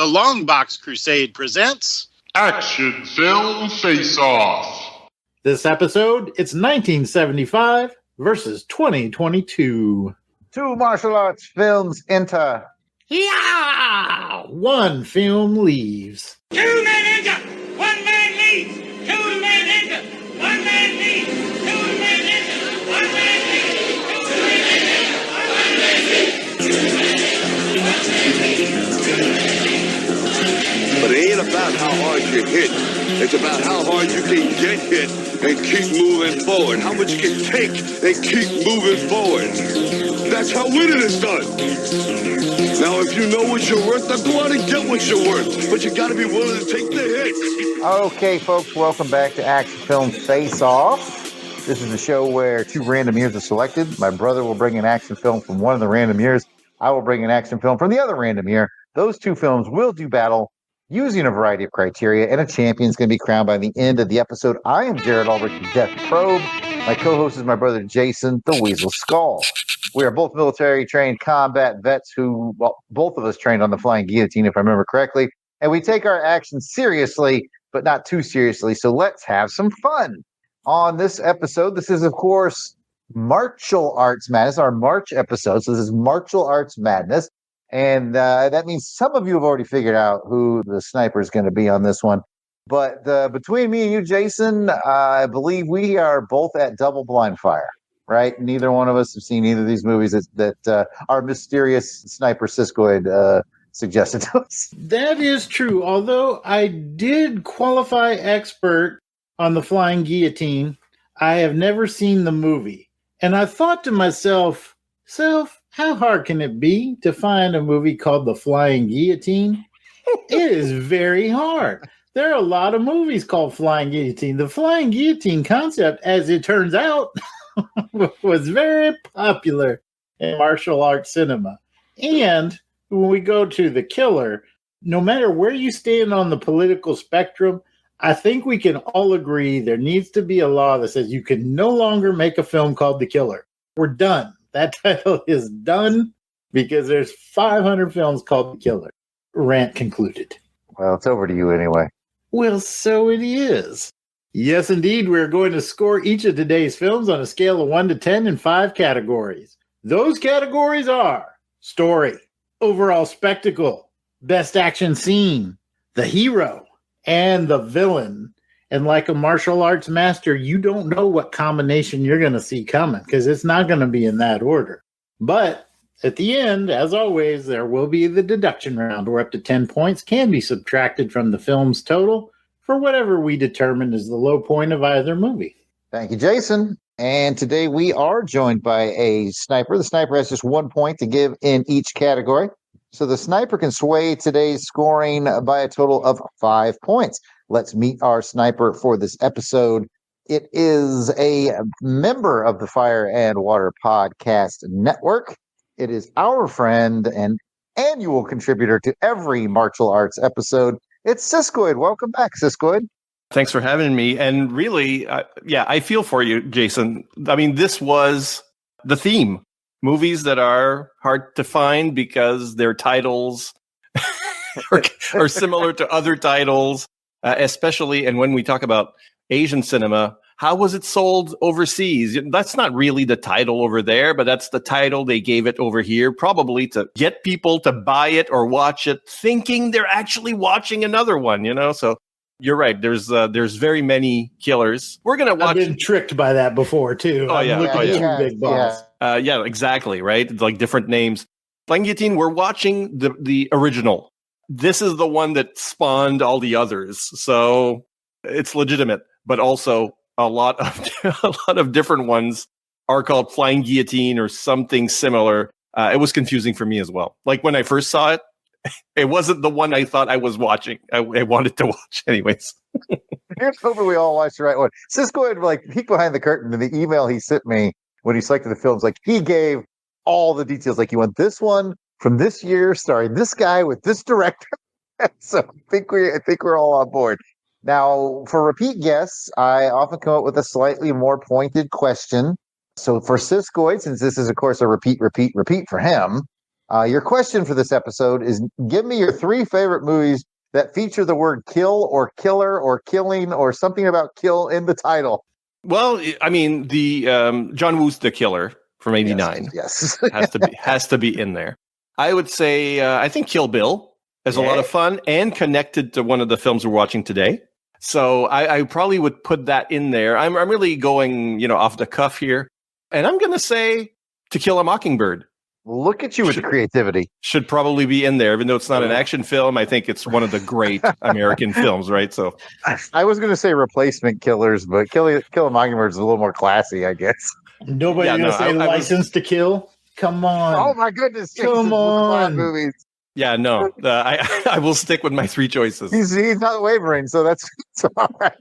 The Longbox Crusade presents Action Film Face-Off. This episode, it's 1975 versus 2022. Two martial arts films enter. Yeah! One film leaves. Two men enter, one man leaves. Two men enter, one man leaves. Two men enter, one man leaves. Two men enter, one man leaves. But it ain't about how hard you hit. It's about how hard you can get hit and keep moving forward. How much you can take and keep moving forward. That's how winning is done. Now, if you know what you're worth, then go out and get what you're worth. But you got to be willing to take the hits. Okay, folks, welcome back to Action Film Face-Off. This is the show where two random years are selected. My brother will bring an action film from one of the random years. I will bring an action film from the other random year. Those two films will do battle using a variety of criteria, and a champion is going to be crowned by the end of the episode. I am Jared Albrecht, Death Probe. My co-host is my brother Jason, the Weasel Skull. We are both military-trained combat vets who, well, both of us trained on the Flying Guillotine, if I remember correctly, and we take our actions seriously, but not too seriously, so let's have some fun. On this episode, this is, of course, Martial Arts Madness, our March episode, so this is Martial Arts Madness. And that means some of you have already figured out who the sniper is going to be on this one. But between me and you, Jason, I believe we are both at double blind fire, right? Neither one of us have seen either of these movies that our mysterious sniper Siskoid suggested to us. That is true. Although I did qualify expert on the Flying Guillotine, I have never seen the movie. And I thought to myself, how hard can it be to find a movie called The Flying Guillotine? It is very hard. There are a lot of movies called Flying Guillotine. The Flying Guillotine concept, as it turns out, was very popular in martial arts cinema. And when we go to The Killer, no matter where you stand on the political spectrum, I think we can all agree there needs to be a law that says you can no longer make a film called The Killer. We're done. That title is done because there's 500 films called The Killer. Rant concluded. Well, it's over to you anyway. Well, so it is. Yes, indeed, we're going to score each of today's films on a scale of 1 to 10 in 5 categories. Those categories are story, overall spectacle, best action scene, the hero, and the villain. And like a martial arts master, you don't know what combination you're going to see coming because it's not going to be in that order. But at the end, as always, there will be the deduction round where up to 10 points can be subtracted from the film's total for whatever we determine is the low point of either movie. Thank you, Jason. And today we are joined by a sniper. The sniper has just 1 point to give in each category. So the sniper can sway today's scoring by a total of 5 points. Let's meet our sniper for this episode. It is a member of the Fire and Water Podcast Network. It is our friend and annual contributor to every martial arts episode. It's Siskoid. Welcome back, Siskoid. Thanks for having me. And really, I feel for you, Jason. I mean, this was the theme. Movies that are hard to find because their titles are similar to other titles. Especially, and when we talk about Asian cinema, how was it sold overseas? That's not really the title over there, but that's the title they gave it over here, probably to get people to buy it or watch it, thinking they're actually watching another one, you know? So you're right. There's very many killers. We're going to watch. I've been tricked by that before, too. Oh, yeah. Big boss. Yeah, exactly, right? It's like different names. Flying Guillotine, we're watching the original. This is the one that spawned all the others, so it's legitimate. But also, a lot of different ones are called Flying Guillotine or something similar. It was confusing for me as well. Like when I first saw it, it wasn't the one I thought I was watching. I wanted to watch, anyways. Here's hoping we all watched the right one. Cisco had like peek behind the curtain in the email he sent me when he selected the films. Like he gave all the details. Like you want this one from this year, starring this guy with this director. So I think we're all on board. Now, for repeat guests, I often come up with a slightly more pointed question. So for Siskoid, since this is, of course, a repeat for him, Your question for this episode is, give me your 3 favorite movies that feature the word kill or killer or killing or something about kill in the title. Well, I mean, the John Woo's The Killer from '89 Yes. has to be in there. I would say I think Kill Bill is a lot of fun and connected to one of the films we're watching today. So I probably would put that in there. I'm really going, off the cuff here, and I'm going to say To Kill a Mockingbird. Look at you with the creativity. Should probably be in there, even though it's not an action film. I think it's one of the great American films, right? So I was going to say Replacement Killers, but Kill a Mockingbird is a little more classy, I guess. Nobody gonna say License to Kill? Come on. Oh my goodness. Come on. Movies. Yeah, no. I will stick with my 3 choices. He's not wavering, so that's all right.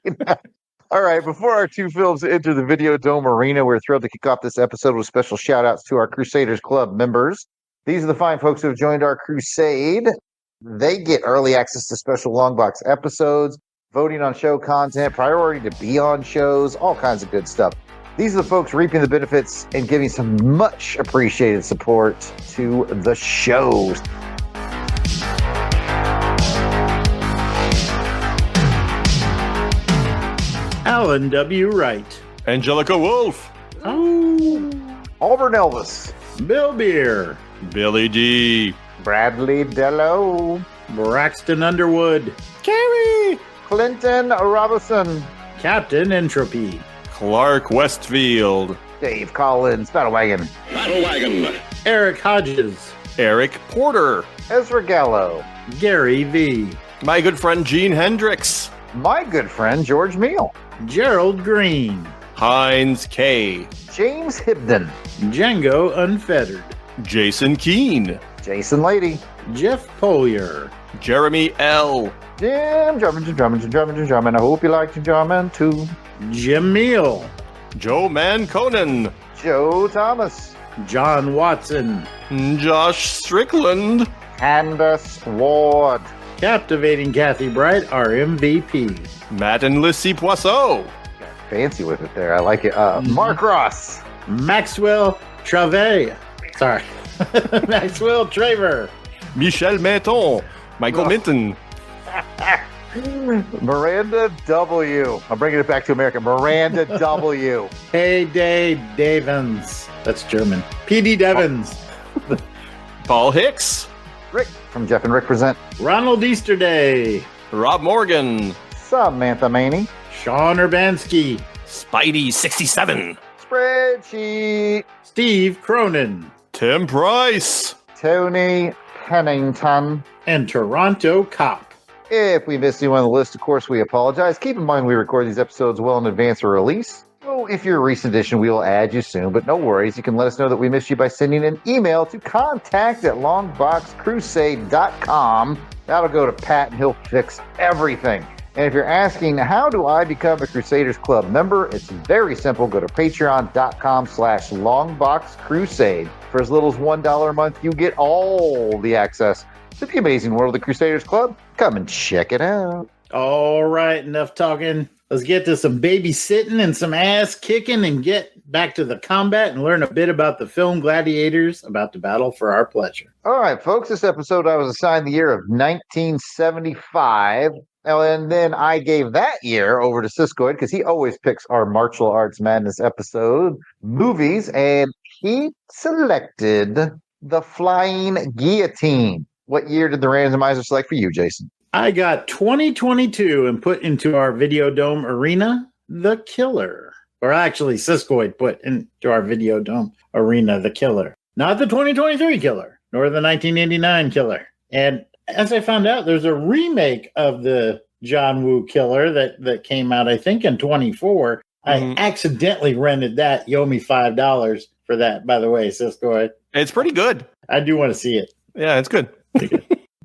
All right, before our 2 films enter the Videodome arena, we're thrilled to kick off this episode with special shout-outs to our Crusaders Club members. These are the fine folks who have joined our crusade. They get early access to special Longbox episodes, voting on show content, priority to be on shows, all kinds of good stuff. These are the folks reaping the benefits and giving some much appreciated support to the shows. Alan W. Wright. Angelica Wolf. Oh. Auburn Elvis. Bill Beer. Billy D. Bradley Dello. Braxton Underwood. Carrie. Clinton Robinson. Captain Entropy. Clark Westfield. Dave Collins. Battle Wagon. Eric Hodges. Eric Porter. Ezra Gallo. Gary V. My good friend Gene Hendricks. My good friend George Meal. Gerald Green. Heinz K. James Hibden. Django Unfettered. Jason Keene. Jason Lady. Jeff Polier. Jeremy L. Jim Drummond. I hope you like Jim Drummond too. Jim Meal. Joe Manconen. Joe Thomas. John Watson. Josh Strickland. Candace Ward. Captivating Kathy Bright, our MVP. Matt and Lissy Poisson. Fancy with it there. I like it. Mark Ross. Maxwell Trave. Sorry. Maxwell Traver. Michel Menton. Michael Minton. Miranda W. I'm bringing it back to America. Miranda W. Heyday Davins. That's German. P.D. Devins. Paul Hicks. Rick from Jeff and Rick Present. Ronald Easterday. Rob Morgan. Samantha Maney. Sean Urbanski. Spidey 67. Spreadsheet. Steve Cronin. Tim Price. Tony Pennington. And Toronto Cop. If we missed anyone on the list, of course, we apologize. Keep in mind we record these episodes well in advance of release. So if you're a recent edition, we will add you soon, but no worries. You can let us know that we missed you by sending an email to contact@longboxcrusade.com. That'll go to Pat and he'll fix everything. And if you're asking, how do I become a Crusaders Club member? It's very simple. Go to patreon.com/longboxcrusade. For as little as $1 a month, you get all the access to the amazing world of the Crusaders Club. Come and check it out. All right, enough talking. Let's get to some babysitting and some ass kicking and get back to the combat and learn a bit about the film gladiators about to battle for our pleasure. All right, folks, this episode I was assigned the year of 1975. And then I gave that year over to Siskoid because he always picks our Martial Arts Madness episode movies. And he selected The Flying Guillotine. What year did the randomizer select for you, Jason? I got 2022 and put into our Videodome arena The Killer. Or actually, Siskoid put into our Videodome arena The Killer. Not the 2023 Killer, nor the 1989 Killer. And as I found out, there's a remake of the John Woo Killer that came out, I think, in 24. I accidentally rented that. You owe me $5 for that, by the way, Siskoid. It's pretty good. I do want to see it. Yeah, it's good.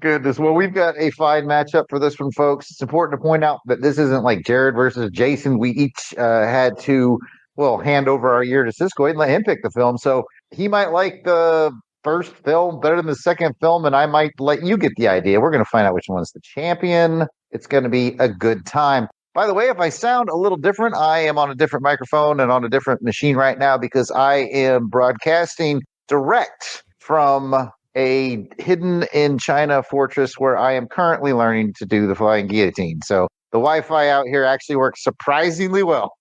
Goodness. Well, we've got a fine matchup for this one, folks. It's important to point out that this isn't like Jared versus Jason. We each had to, hand over our year to Siskoid and let him pick the film. So he might like the first film better than the second film, and I might let you get the idea. We're going to find out which one's the champion. It's going to be a good time. By the way, if I sound a little different, I am on a different microphone and on a different machine right now because I am broadcasting direct from a hidden in China fortress where I am currently learning to do the flying guillotine. So the Wi-Fi out here actually works surprisingly well.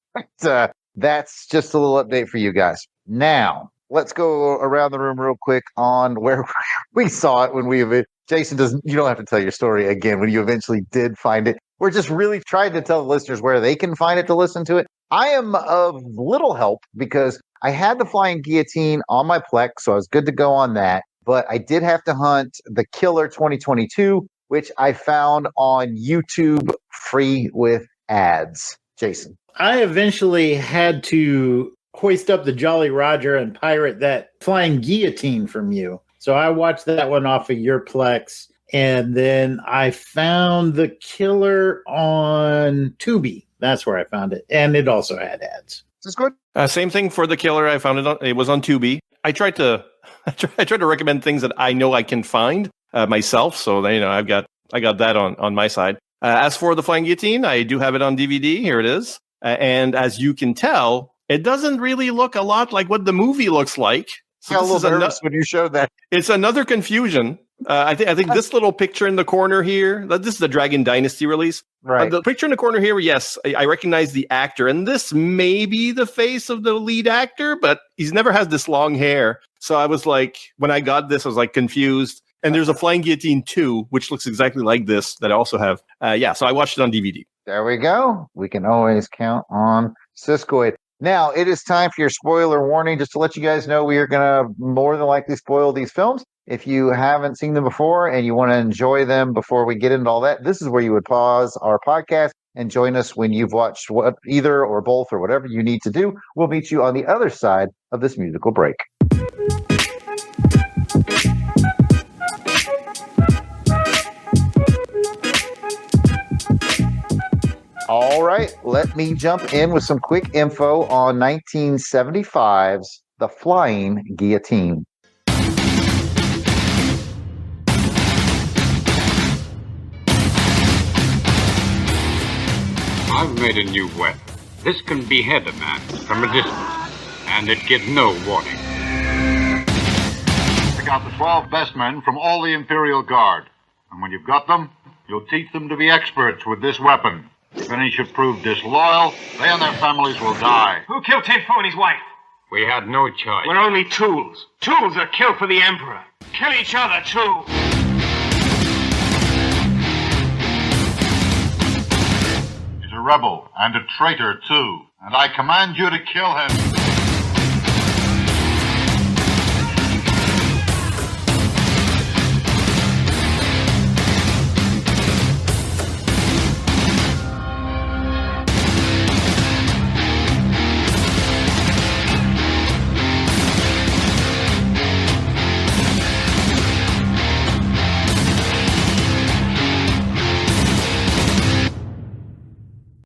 That's just a little update for you guys. Now, let's go around the room real quick on where we saw it when Jason you don't have to tell your story again when you eventually did find it. We're just really trying to tell the listeners where they can find it to listen to it. I am of little help because I had the flying guillotine on my Plex, so I was good to go on that. But I did have to hunt The Killer 2022, which I found on YouTube free with ads. Jason. I eventually had to hoist up the Jolly Roger and pirate that flying guillotine from you. So I watched that one off of your Plex. And then I found The Killer on Tubi. That's where I found it. And it also had ads. That's good. Same thing for The Killer. I found it was on Tubi. I try to recommend things that I know I can find myself. So I got that on my side. As for The Flying Guillotine, I do have it on DVD. Here it is. And as you can tell, it doesn't really look a lot like what the movie looks like. So I got a little nervous when you showed that. It's another confusion. I think this little picture in the corner here, this is the Dragon Dynasty release. Right. The picture in the corner here, yes, I recognize the actor. And this may be the face of the lead actor, but he's never has this long hair. So I was like, when I got this, I was like confused. And there's a Flying Guillotine 2, which looks exactly like this that I also have. So I watched it on DVD. There we go. We can always count on Siskoid. Now, it is time for your spoiler warning. Just to let you guys know, we are going to more than likely spoil these films. If you haven't seen them before and you want to enjoy them before we get into all that, this is where you would pause our podcast and join us when you've watched either or both or whatever you need to do. We'll meet you on the other side of this musical break. All right, let me jump in with some quick info on 1975's The Flying Guillotine. I've made a new weapon. This can behead a man from a distance, and it gives no warning. Pick out the 12 best men from all the Imperial Guard. And when you've got them, you'll teach them to be experts with this weapon. If any should prove disloyal, they and their families will die. Who killed Ted Fo and his wife? We had no choice. We're only tools. Tools are killed for the Emperor. Kill each other, too. He's a rebel and a traitor, too. And I command you to kill him.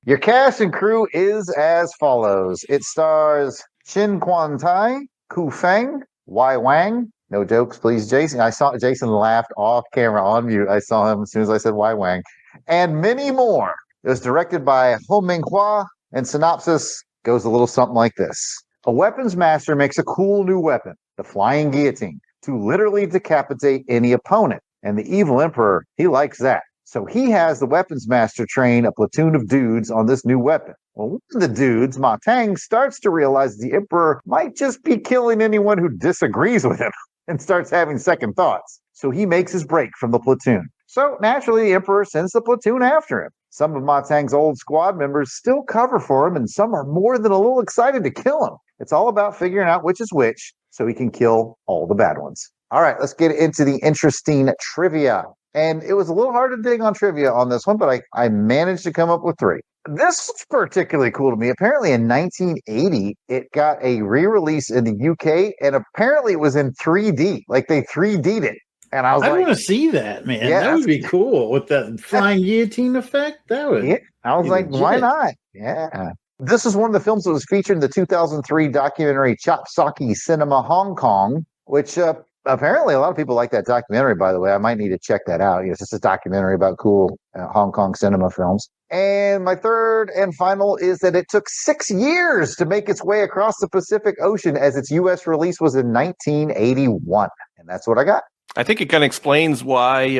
Your cast and crew is as follows. It stars Shin Quan Tai, Ku Feng, Wai Wang. No jokes, please, Jason. I saw Jason laughed off camera on mute. I saw him as soon as I said Wai Wang. And many more. It was directed by Ho Minghua, and synopsis goes a little something like this. A weapons master makes a cool new weapon, the flying guillotine, to literally decapitate any opponent. And the evil emperor, he likes that. So he has the weapons master train a platoon of dudes on this new weapon. Well, one of the dudes, Ma Tang, starts to realize the emperor might just be killing anyone who disagrees with him and starts having second thoughts. So he makes his break from the platoon. So naturally, the emperor sends the platoon after him. Some of Ma Tang's old squad members still cover for him, and some are more than a little excited to kill him. It's all about figuring out which is which so he can kill all the bad ones. All right, let's get into the interesting trivia. And it was a little hard to dig on trivia on this one, but I managed to come up with 3. This was particularly cool to me. Apparently in 1980, it got a re-release in the UK, and apparently it was in 3D. Like they 3D'd it. And I want to see that, man. Yeah, that would be cool with the flying guillotine effect. That would. Yeah, I was like, why not? Yeah. This is one of the films that was featured in the 2003 documentary Chop Socky Cinema Hong Kong, which apparently a lot of people like that documentary, by the way. I might need to check that out. It's just a documentary about cool Hong Kong cinema films. And my third and final is that it took 6 years to make its way across the Pacific Ocean, as its U.S. release was in 1981. And that's what I got. I think it kind of explains why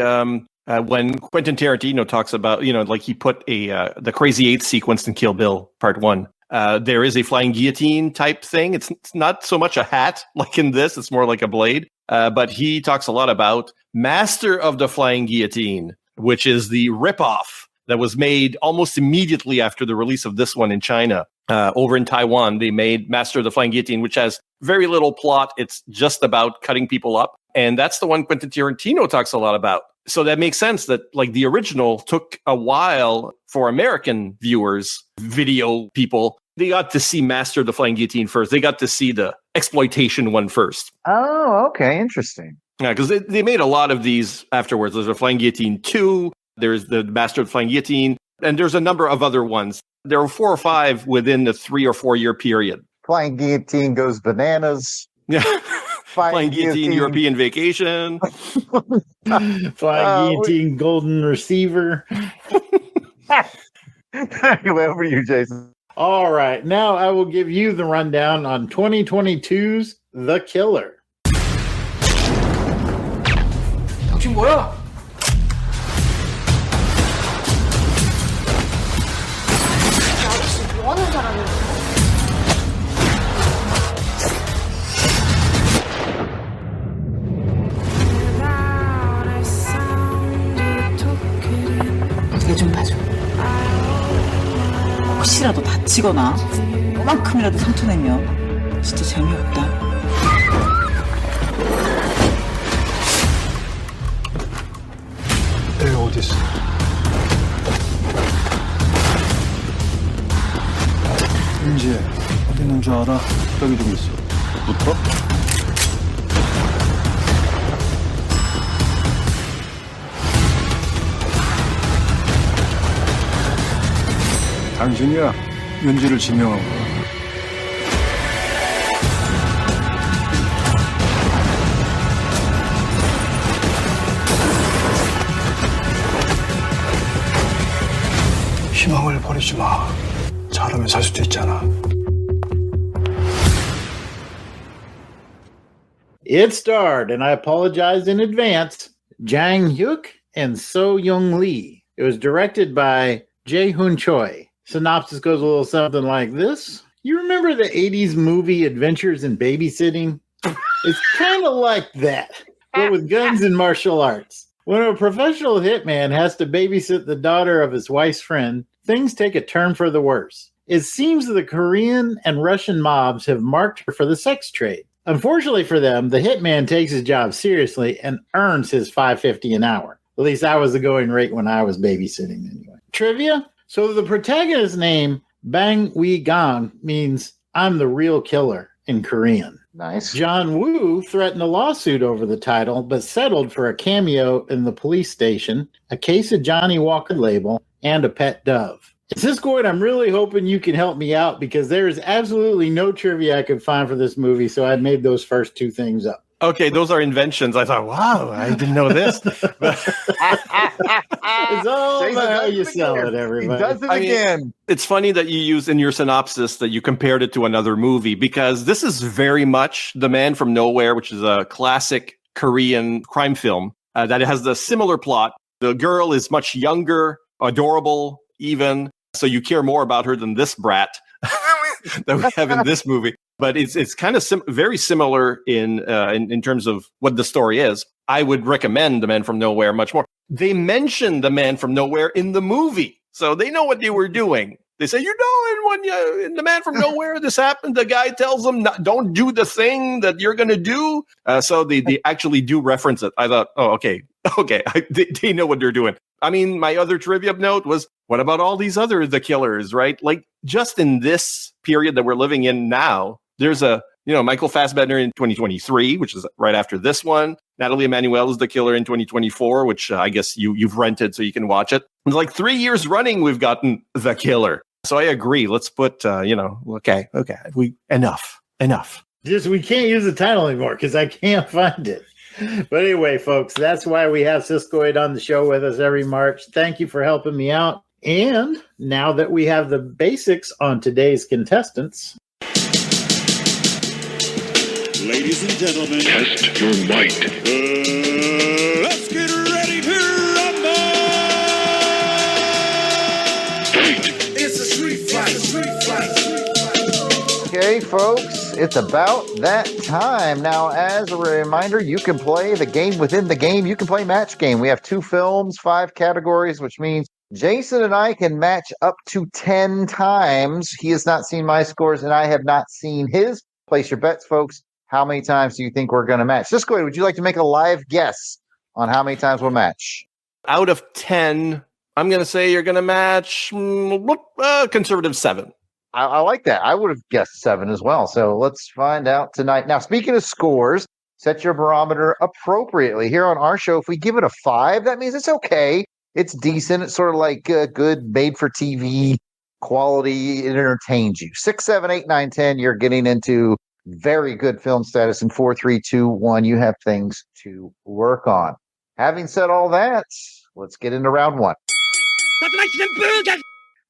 when Quentin Tarantino talks about, like he put the Crazy Eight sequence in Kill Bill Part 1. There is a flying guillotine type thing. It's not so much a hat like in this. It's more like a blade. But he talks a lot about Master of the Flying Guillotine, which is the ripoff that was made almost immediately after the release of this one in China. Over in Taiwan, they made Master of the Flying Guillotine, which has very little plot. It's just about cutting people up. And that's the one Quentin Tarantino talks a lot about. So that makes sense that like the original took a while for American viewers, video people. They got to see Master of the Flying Guillotine first. They got to see the exploitation one first. Oh, okay. Interesting. Yeah, because they made a lot of these afterwards. There's a Flying Guillotine 2. There's the Master of the Flying Guillotine. And there's a number of other ones. There were 4 or 5 within the 3 or 4 year period. Flying Guillotine Goes Bananas. Yeah. Flying Guillotine European Vacation. Flying Guillotine Golden Receiver. Over to you, Jason. All right. Now I will give you the rundown on 2022's The Killer. 당신 뭐야? 뭐 하는 사람이야? 얘 좀 봐줘. 혹시라도 다치거나 요만큼이라도 상처 내면 진짜 재미없다. 애 어디 있어? 은지 어디 있는 줄 알아? 여기 좀 있어. 붙어? 당신이야 윤지를 지명한 거야. 희망을 버리지 마. 잘하면 살 수도 있잖아. It starred, and I apologize in advance, Jang Hyuk and So Young Lee. It was directed by Jae Hoon Choi. Synopsis goes a little something like this. You remember the 80s movie Adventures in Babysitting? It's kind of like that, but with guns and martial arts. When a professional hitman has to babysit the daughter of his wife's friend, things take a turn for the worse. It seems the Korean and Russian mobs have marked her for the sex trade. Unfortunately for them, the hitman takes his job seriously and earns his $5.50 an hour. At least that was the going rate when I was babysitting anyway. Trivia? So the protagonist's name, Bang Wee Gang, means I'm the real killer in Korean. Nice. John Woo threatened a lawsuit over the title, but settled for a cameo in the police station, a case of Johnny Walker label, and a pet dove. Siskoid, I'm really hoping you can help me out because there is absolutely no trivia I could find for this movie, so I made those first 2 things up. Okay, those are inventions. I thought, wow, I didn't know this. It's all about how you sell it, everybody. He does it again. It's funny that you use in your synopsis that you compared it to another movie because this is very much The Man from Nowhere, which is a classic Korean crime film that has the similar plot. The girl is much younger, adorable, even. So you care more about her than this brat that we have in this movie. But it's kind of very similar in terms of what the story is. I would recommend The Man from Nowhere much more. They mention The Man from Nowhere in the movie, so they know what they were doing. They say, in The Man from Nowhere, this happened. The guy tells them, don't do the thing that you're going to do. So they actually do reference it. I thought, oh, okay. They know what they're doing. I mean, my other trivia note was, what about all these other The Killers, right? Like, just in this period that we're living in now, there's Michael Fassbender in 2023, which is right after this one. Natalie Emmanuel is The Killer in 2024, which I guess you've rented so you can watch it. It's like 3 years running we've gotten The Killer. So I agree. Let's put, okay. Enough. Just, we can't use the title anymore because I can't find it. But anyway, folks, that's why we have Siskoid on the show with us every March. Thank you for helping me out. And now that we have the basics on today's contestants. Ladies and gentlemen, Test your might. Okay, folks, it's about that time. Now, as a reminder, you can play the game within the game. You can play match game. We have 2 films, 5 categories, which means Jason and I can match up to 10 times. He has not seen my scores, and I have not seen his. Place your bets, folks. How many times do you think we're going to match? Cisco, would you like to make a live guess on how many times we'll match? Out of 10, I'm going to say you're going to match conservative 7. I like that. I would have guessed 7 as well. So let's find out tonight. Now, speaking of scores, set your barometer appropriately. Here on our show, if we give it a 5, that means it's okay. It's decent. It's sort of like good made-for-TV quality. It entertains you. 6, 7, 8, 9, 10, you're getting into very good film status. In 4, 3, 2, 1, you have things to work on. Having said all that, let's get into round 1.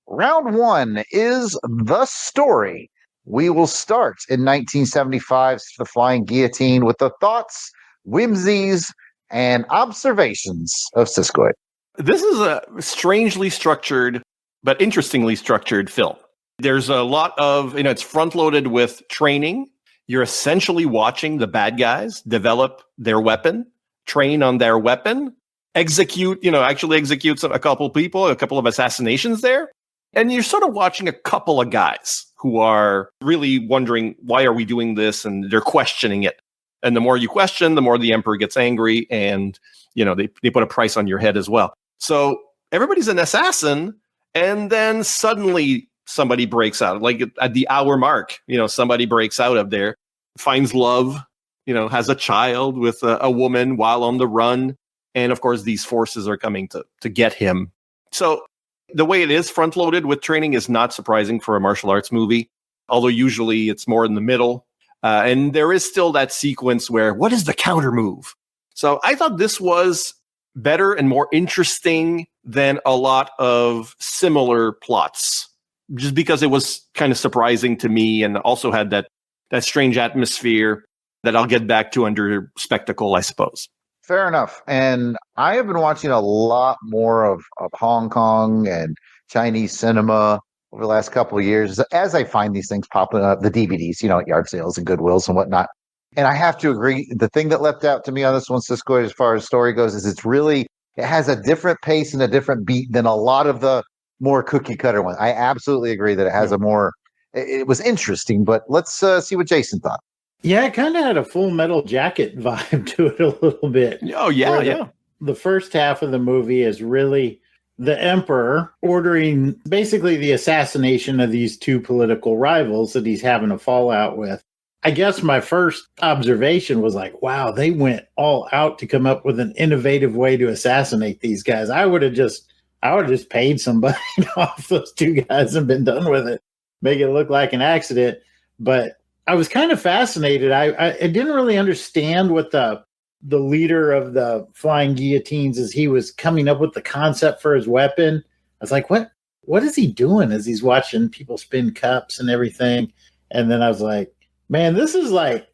Round 1 is The Story. We will start in 1975's The Flying Guillotine with the thoughts, whimsies, and observations of Siskoid. This is a strangely structured, but interestingly structured film. There's a lot of, it's front-loaded with training. You're essentially watching the bad guys develop their weapon, train on their weapon, actually execute a couple people, a couple of assassinations there. And you're sort of watching a couple of guys who are really wondering, why are we doing this? And they're questioning it. And the more you question, the more the emperor gets angry. And, they put a price on your head as well. So everybody's an assassin. And then suddenly somebody breaks out, like at the hour mark, somebody breaks out of there, finds love, has a child with a woman while on the run. And of course, these forces are coming to get him. So the way it is front-loaded with training is not surprising for a martial arts movie, although usually it's more in the middle. And there is still that sequence where, what is the counter move? So I thought this was better and more interesting than a lot of similar plots, just because it was kind of surprising to me and also had that strange atmosphere that I'll get back to under spectacle, I suppose. Fair enough. And I have been watching a lot more of Hong Kong and Chinese cinema over the last couple of years as I find these things popping up, the DVDs, at yard sales and Goodwills and whatnot. And I have to agree, the thing that leapt out to me on this one, Cisco, as far as story goes, is it has a different pace and a different beat than a lot of the more cookie cutter ones. I absolutely agree that it has it was interesting, but let's see what Jason thought. Yeah, it kind of had a Full Metal Jacket vibe to it a little bit. Oh, yeah, yeah. The first half of the movie is really the emperor ordering basically the assassination of these 2 political rivals that he's having a fallout with. I guess my first observation was like, wow, they went all out to come up with an innovative way to assassinate these guys. I would have just paid somebody off those 2 guys and been done with it. Make it look like an accident. But I was kind of fascinated. I didn't really understand what the leader of the Flying Guillotines, as he was coming up with the concept for his weapon. I was like, what is he doing as he's watching people spin cups and everything? And then I was like, man, this is like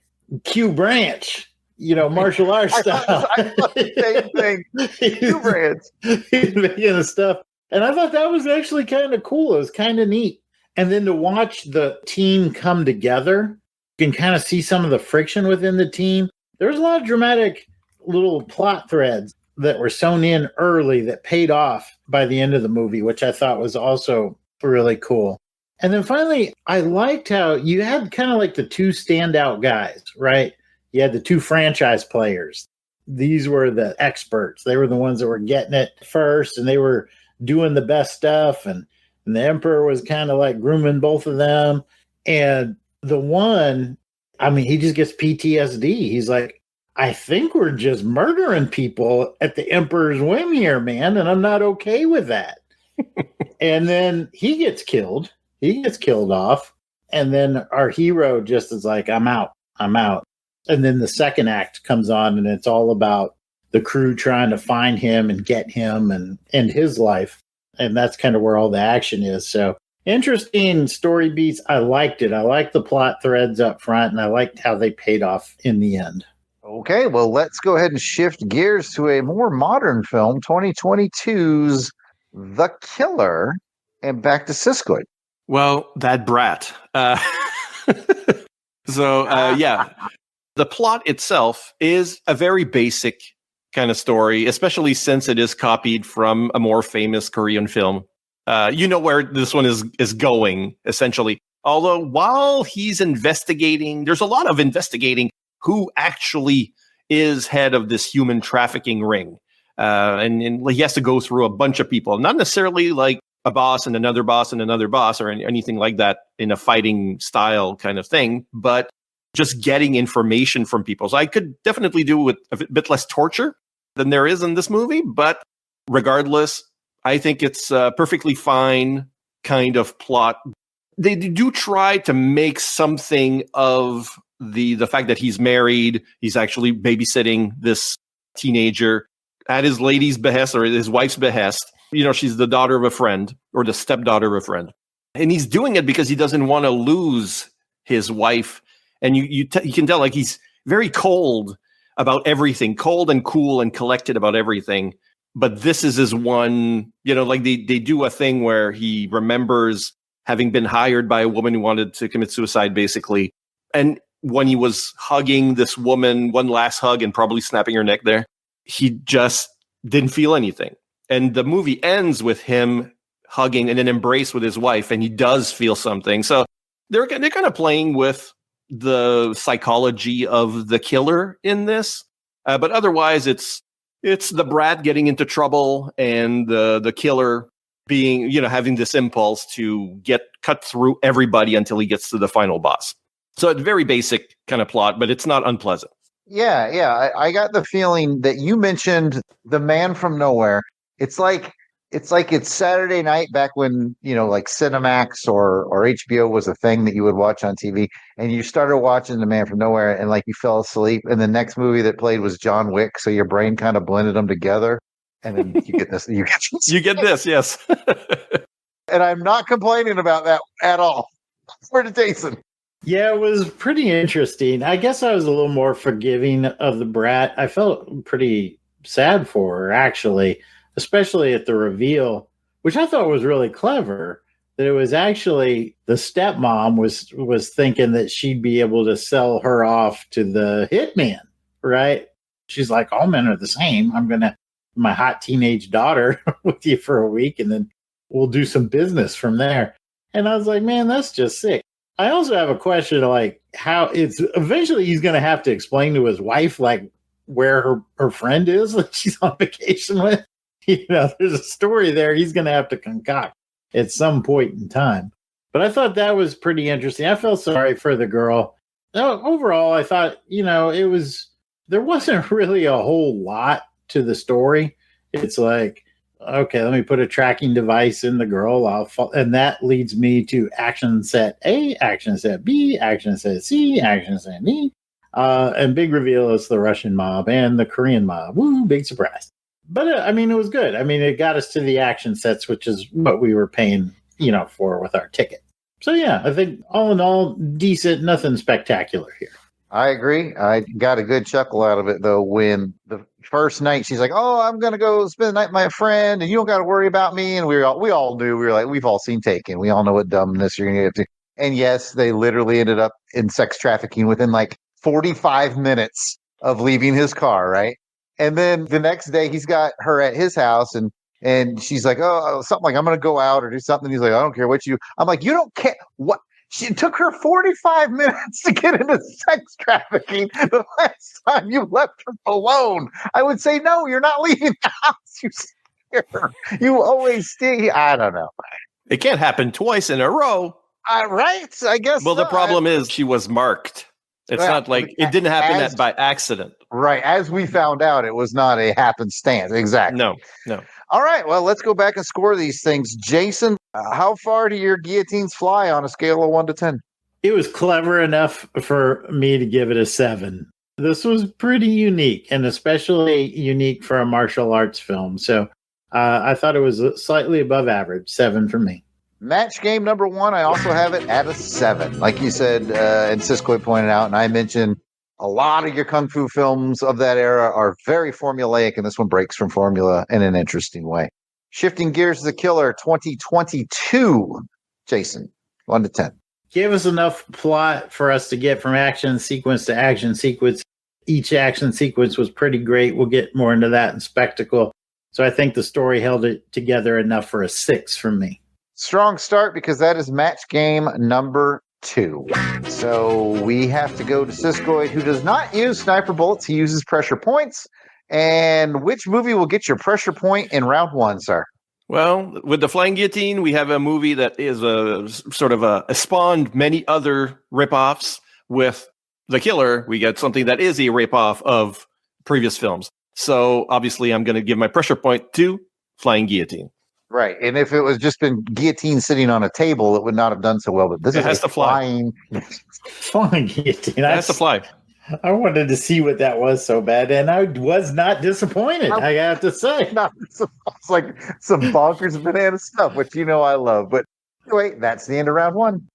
Q Branch, martial arts style. I thought the same thing. Q Branch. He's making the stuff. And I thought that was actually kind of cool. It was kind of neat. And then to watch the team come together, you can kind of see some of the friction within the team. There's a lot of dramatic little plot threads that were sewn in early that paid off by the end of the movie, which I thought was also really cool. And then finally, I liked how you had kind of like the 2 standout guys, right? You had the 2 franchise players. These were the experts. They were the ones that were getting it first, and they were doing the best stuff. And the emperor was kind of like grooming both of them. And the one, he just gets PTSD. He's like, I think we're just murdering people at the emperor's whim here, man. And I'm not okay with that. And then he gets killed. He gets killed off. And then our hero just is like, I'm out. And then the second act comes on, and it's all about the crew trying to find him and get him and end his life. And that's kind of where all the action is. So interesting story beats. I liked it. I liked the plot threads up front, and I liked how they paid off in the end. Okay, well, let's go ahead and shift gears to a more modern film, 2022's The Killer, and back to Siskoid. Well, that brat. So, the plot itself is a very basic kind of story, especially since it is copied from a more famous Korean film. You know where this one is going, essentially. Although while he's investigating, there's a lot of investigating who actually is head of this human trafficking ring. And he has to go through a bunch of people, not necessarily like a boss and another boss and another boss or anything like that in a fighting style kind of thing, but just getting information from people. So I could definitely do with a bit less torture than there is in this movie, but regardless, I think it's a perfectly fine kind of plot. They do try to make something of the fact that he's married. He's actually babysitting this teenager at his lady's behest or his wife's behest. You know, she's the daughter of a friend or the stepdaughter of a friend. And he's doing it because he doesn't want to lose his wife. And you can tell, like, he's very cold about everything, cold and cool and collected about everything. But this is his one, you know, like they do a thing where he remembers having been hired by a woman who wanted to commit suicide, basically. And when he was hugging this woman, one last hug and probably snapping her neck there, he just didn't feel anything. And the movie ends with him hugging and an embrace with his wife, and he does feel something. So they're kind of playing with the psychology of the killer in this. But otherwise, it's the brat getting into trouble and the killer being, you know, having this impulse to cut through everybody until he gets to the final boss. So it's very basic kind of plot, but it's not unpleasant. Yeah. I got the feeling that you mentioned The Man from Nowhere. It's like it's Saturday night back when, you know, like Cinemax or HBO was a thing that you would watch on TV, and you started watching The Man from Nowhere and like you fell asleep, and the next movie that played was John Wick, so your brain kind of blended them together, and then you get this. You get this, yes. And I'm not complaining about that at all. Where to Jason? Yeah, it was pretty interesting. I guess I was a little more forgiving of the brat. I felt pretty sad for her, actually, especially at the reveal, which I thought was really clever. That it was actually the stepmom was thinking that she'd be able to sell her off to the hitman, right? She's like, all men are the same. I'm going to my hot teenage daughter with you for a week, and then we'll do some business from there. And I was like, man, that's just sick. I also have a question, like how it's eventually he's going to have to explain to his wife, like where her friend is that she's on vacation with. You know, there's a story there he's going to have to concoct at some point in time. But I thought that was pretty interesting. I felt sorry for the girl. Overall, I thought, you know, there wasn't really a whole lot to the story. It's like, okay, let me put a tracking device in the girl. And that leads me to action set A, action set B, action set C, action set D. And big reveal is the Russian mob and the Korean mob. Woo, big surprise. But I mean, it was good. I mean, it got us to the action sets, which is what we were paying, you know, for with our ticket. So yeah, I think all in all, decent, nothing spectacular here. I agree. I got a good chuckle out of it, though, when the first night she's like, oh, I'm going to go spend the night with my friend, and you don't got to worry about me. And we all knew. We were like, we've all seen Taken. We all know what dumbness you're going to get to. And yes, they literally ended up in sex trafficking within like 45 minutes of leaving his car, right? And then the next day he's got her at his house, and she's like, oh, something like, I'm going to go out or do something. He's like, I don't care what you, I'm like, you don't care what? It took her 45 minutes to get into sex trafficking the last time you left her alone. I would say, no, you're not leaving the house. You always stay. I don't know. It can't happen twice in a row. Right? I guess. Well, the problem is she was marked. It's not like it didn't happen by accident. Right. As we found out, it was not a happenstance. Exactly. No. All right. Well, let's go back and score these things. Jason, how far do your guillotines fly on a scale of 1 to 10? It was clever enough for me to give it a 7. This was pretty unique, and especially unique for a martial arts film. So I thought it was slightly above average. 7 for me. Match game number 1, I also have it at a 7. Like you said, and Siskoy pointed out, and I mentioned, a lot of your kung fu films of that era are very formulaic, and this one breaks from formula in an interesting way. Shifting gears to The Killer 2022. Jason, 1 to 10. gave us enough plot for us to get from action sequence to action sequence. Each action sequence was pretty great. We'll get more into that in spectacle. So I think the story held it together enough for a 6 from me. Strong start, because that is match game number 2. So we have to go to Siskoid, who does not use sniper bullets. He uses pressure points. And which movie will get your pressure point in round 1, sir? Well, with the Flying Guillotine, we have a movie that is a sort of a spawned many other ripoffs. With The Killer, we get something that is a ripoff of previous films. So obviously, I'm going to give my pressure point to Flying Guillotine. Right, and if it was just been guillotine sitting on a table, it would not have done so well. But this It has to fly. Flying guillotine. It has to fly. I wanted to see what that was so bad, and I was not disappointed. I have to say, It's like some bonkers banana stuff, which you know I love. But anyway, that's the end of round 1.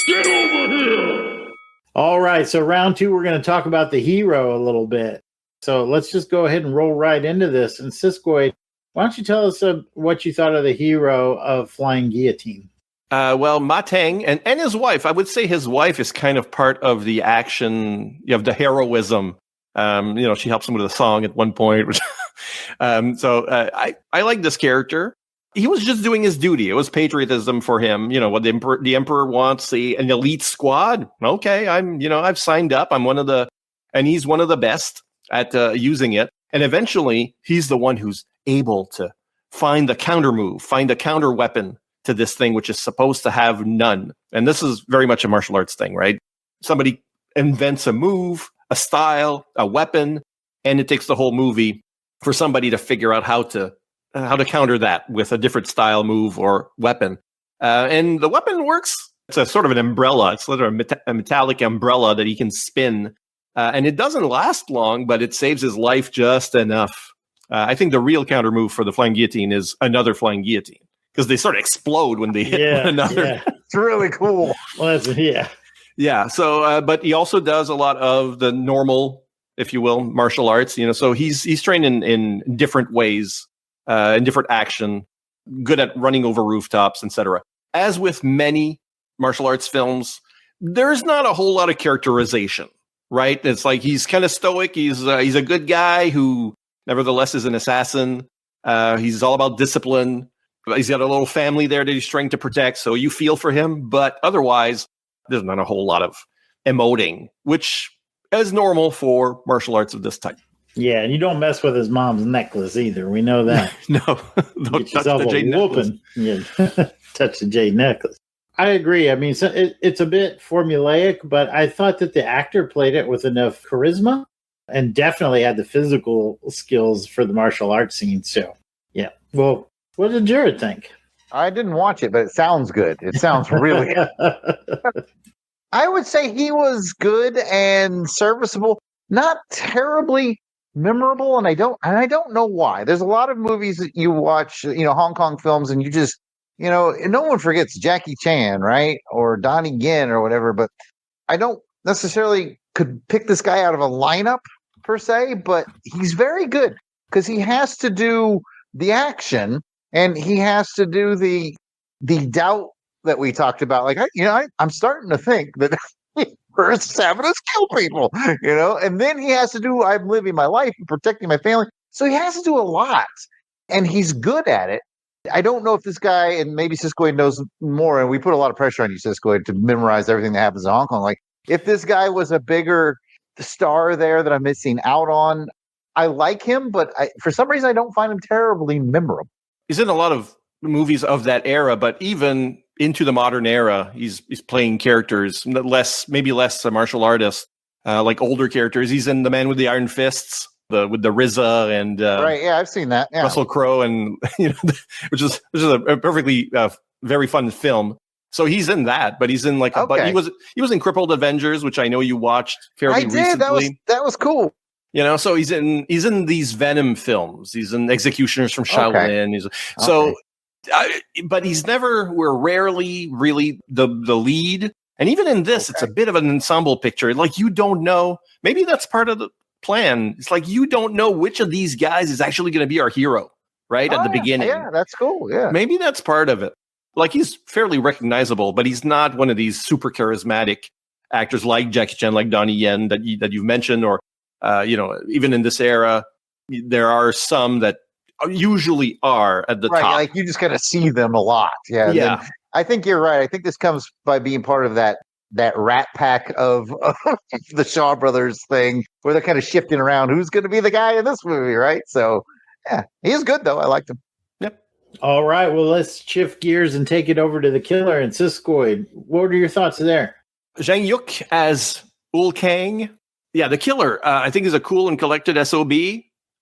Get over here! All right, so round 2, we're going to talk about the hero a little bit. So let's just go ahead and roll right into this. And Siskoid, why don't you tell us what you thought of the hero of Flying Guillotine? Well, Matang and his wife, I would say his wife is kind of part of the action, you have the heroism. She helps him with a song at one point. Which, I like this character. He was just doing his duty. It was patriotism for him. You know, what the emperor wants, an elite squad. Okay, I've signed up. And he's one of the best at using it. And eventually, he's the one who's able to find the counter move, find a counter weapon to this thing, which is supposed to have none. And this is very much a martial arts thing, right? Somebody invents a move, a style, a weapon, and it takes the whole movie for somebody to figure out how to counter that with a different style, move, or weapon. And the weapon works. It's a sort of an umbrella. It's literally a metallic umbrella that he can spin. And it doesn't last long, but it saves his life just enough. I think the real counter move for the Flying Guillotine is another Flying Guillotine, because they sort of explode when they hit one another. Yeah. It's really cool. Well, Yeah. So, but he also does a lot of the normal, if you will, martial arts. So he's trained in different ways, in different action, good at running over rooftops, etc. As with many martial arts films, there's not a whole lot of characterization, right? It's like he's kind of stoic. He's a good guy who, nevertheless, is an assassin. He's all about discipline. He's got a little family there that he's trying to protect, so you feel for him. But otherwise, there's not a whole lot of emoting, which is normal for martial arts of this type. Yeah, and you don't mess with his mom's necklace either. We know that. No, don't touch the jade necklace. Yeah, touch the jade necklace. I agree. I mean, it's a bit formulaic, but I thought that the actor played it with enough charisma and definitely had the physical skills for the martial arts scene. So, yeah. Well, what did Jared think? I didn't watch it, but it sounds good. It sounds really good. I would say he was good and serviceable, not terribly memorable, and I don't know why. There's a lot of movies that you watch, Hong Kong films, and you just, no one forgets Jackie Chan, right? Or Donnie Yen or whatever, but I don't necessarily could pick this guy out of a lineup per se, but he's very good because he has to do the action and he has to do the doubt that we talked about. Like, I'm starting to think that we're having us kill people, and then he has to do, I'm living my life and protecting my family. So he has to do a lot and he's good at it. I don't know if this guy, and maybe Siskoid knows more, and we put a lot of pressure on you, Siskoid, to memorize everything that happens in Hong Kong. Like, if this guy was a bigger star there that I'm missing out on, I like him, but for some reason I don't find him terribly memorable. He's in a lot of movies of that era, but even into the modern era, he's playing characters maybe less a martial artist, like older characters. He's in The Man with the Iron Fists, with the RZA and right, yeah, I've seen that. Yeah. Russell Crowe, and which is a perfectly very fun film. So he's in that, but he's in like but he was in Crippled Avengers, which I know you watched fairly recently. That was cool. So he's in these Venom films. He's in Executioners from Shaolin. But we're rarely really the lead. And even in this, it's a bit of an ensemble picture. Like, you don't know, maybe that's part of the plan. It's like, you don't know which of these guys is actually going to be our hero, right? At the beginning. Yeah, that's cool. Yeah. Maybe that's part of it. like he's fairly recognizable, but he's not one of these super charismatic actors like Jackie Chan, like Donnie Yen that you've mentioned, or even in this era, there are some that usually are at the top. Like you just kind of see them a lot. Yeah. Yeah. I think you're right. I think this comes by being part of that rat pack of the Shaw Brothers thing, where they're kind of shifting around who's going to be the guy in this movie, right? So, yeah, he is good though. I liked him. Yep. All right, well, let's shift gears and take it over to the killer and Siskoid. What are your thoughts there? Zhang Yuk as Ul Kang. Yeah, the killer, I think, is a cool and collected SOB.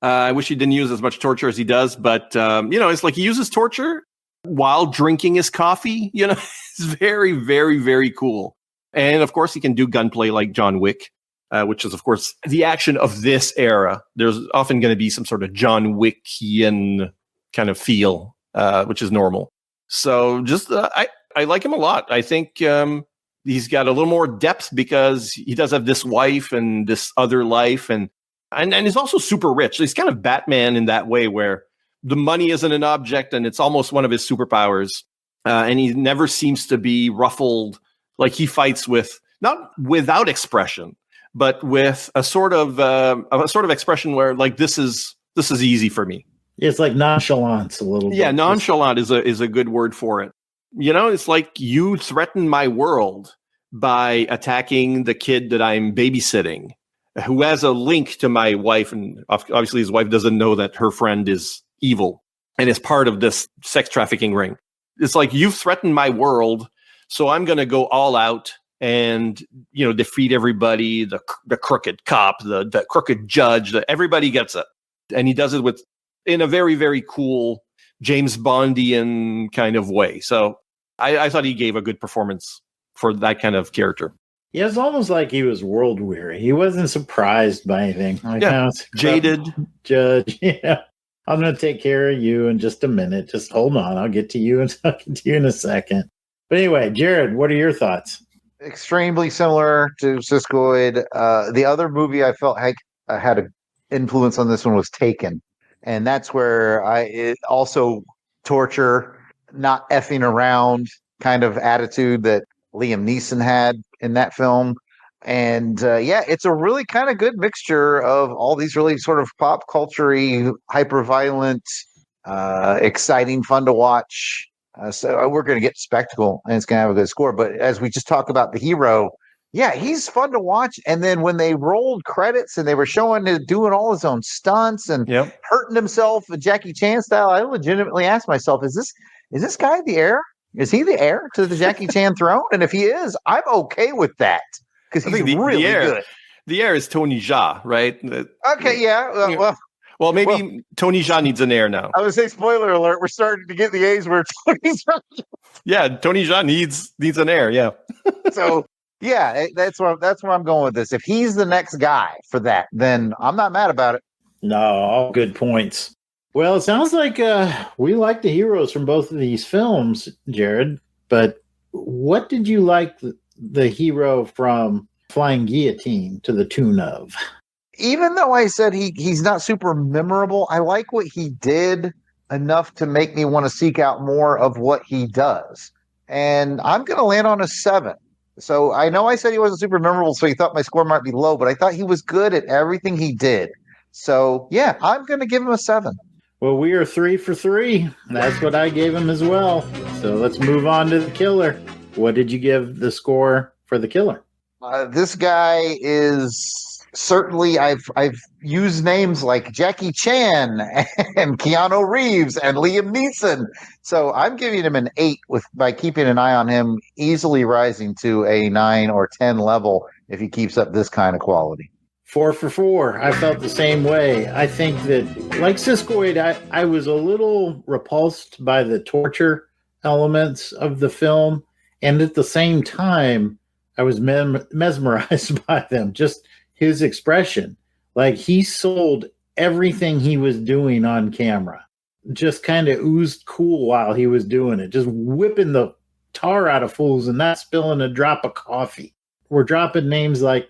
I wish he didn't use as much torture as he does, but, it's like he uses torture while drinking his coffee. It's very, very, very cool. And, of course, he can do gunplay like John Wick, which is, of course, the action of this era. There's often going to be some sort of John Wickian kind of feel, which is normal. So just I like him a lot. I think he's got a little more depth because he does have this wife and this other life. And he's also super rich. He's kind of Batman in that way where the money isn't an object and it's almost one of his superpowers. And he never seems to be ruffled. Like he fights with, not without expression, but with a sort of expression where like, this is easy for me. It's like nonchalance a little bit. Yeah, nonchalant is a good word for it. It's like you threaten my world by attacking the kid that I'm babysitting, who has a link to my wife. And obviously his wife doesn't know that her friend is evil and is part of this sex trafficking ring. It's like you've threatened my world, so I'm going to go all out and, defeat everybody, the crooked cop, the crooked judge, everybody gets it. And he does it in a very, very cool James Bondian kind of way. So I thought he gave a good performance for that kind of character. Yeah, it's almost like he was world weary. He wasn't surprised by anything. Like, jaded. Judge, I'm going to take care of you in just a minute. Just hold on. I'll get to you in a second. But anyway, Jared, what are your thoughts? Extremely similar to Siskoid. The other movie I felt had an influence on this one was Taken. And that's where it also torture, not effing around kind of attitude that Liam Neeson had in that film. And it's a really kind of good mixture of all these really sort of pop culture-y, hyper-violent, exciting, fun to watch. So we're going to get spectacle and it's going to have a good score. But as we just talked about the hero, he's fun to watch. And then when they rolled credits and they were showing him doing all his own stunts and hurting himself, Jackie Chan style, I legitimately asked myself, is this guy the heir? Is he the heir to the Jackie Chan throne? And if he is, I'm okay with that because he's really good. The heir is Tony Jaa, right? Okay, yeah. Well, maybe Tony Jaa needs an heir now. I would say, spoiler alert, we're starting to get the age where Tony Jaa. Yeah, Tony Jaa needs an heir, yeah. So, that's where I'm going with this. If he's the next guy for that, then I'm not mad about it. No, all good points. Well, it sounds like we like the heroes from both of these films, Jared. But what did you like the hero from Flying Guillotine to the tune of? Even though I said he's not super memorable, I like what he did enough to make me want to seek out more of what he does. And I'm going to land on a 7. So I know I said he wasn't super memorable, so he thought my score might be low, but I thought he was good at everything he did. So, I'm going to give him a 7. Well, we are 3 for 3. That's what I gave him as well. So let's move on to the killer. What did you give the score for the killer? This guy is certainly, I've used names like Jackie Chan and Keanu Reeves and Liam Neeson. So I'm giving him an 8 by keeping an eye on him, easily rising to a 9 or 10 level if he keeps up this kind of quality. 4 for 4. I felt the same way. I think that, like Siskoid, I was a little repulsed by the torture elements of the film. And at the same time, I was mesmerized by them. Just his expression. Like he sold everything he was doing on camera. Just kind of oozed cool while he was doing it. Just whipping the tar out of fools and not spilling a drop of coffee. We're dropping names like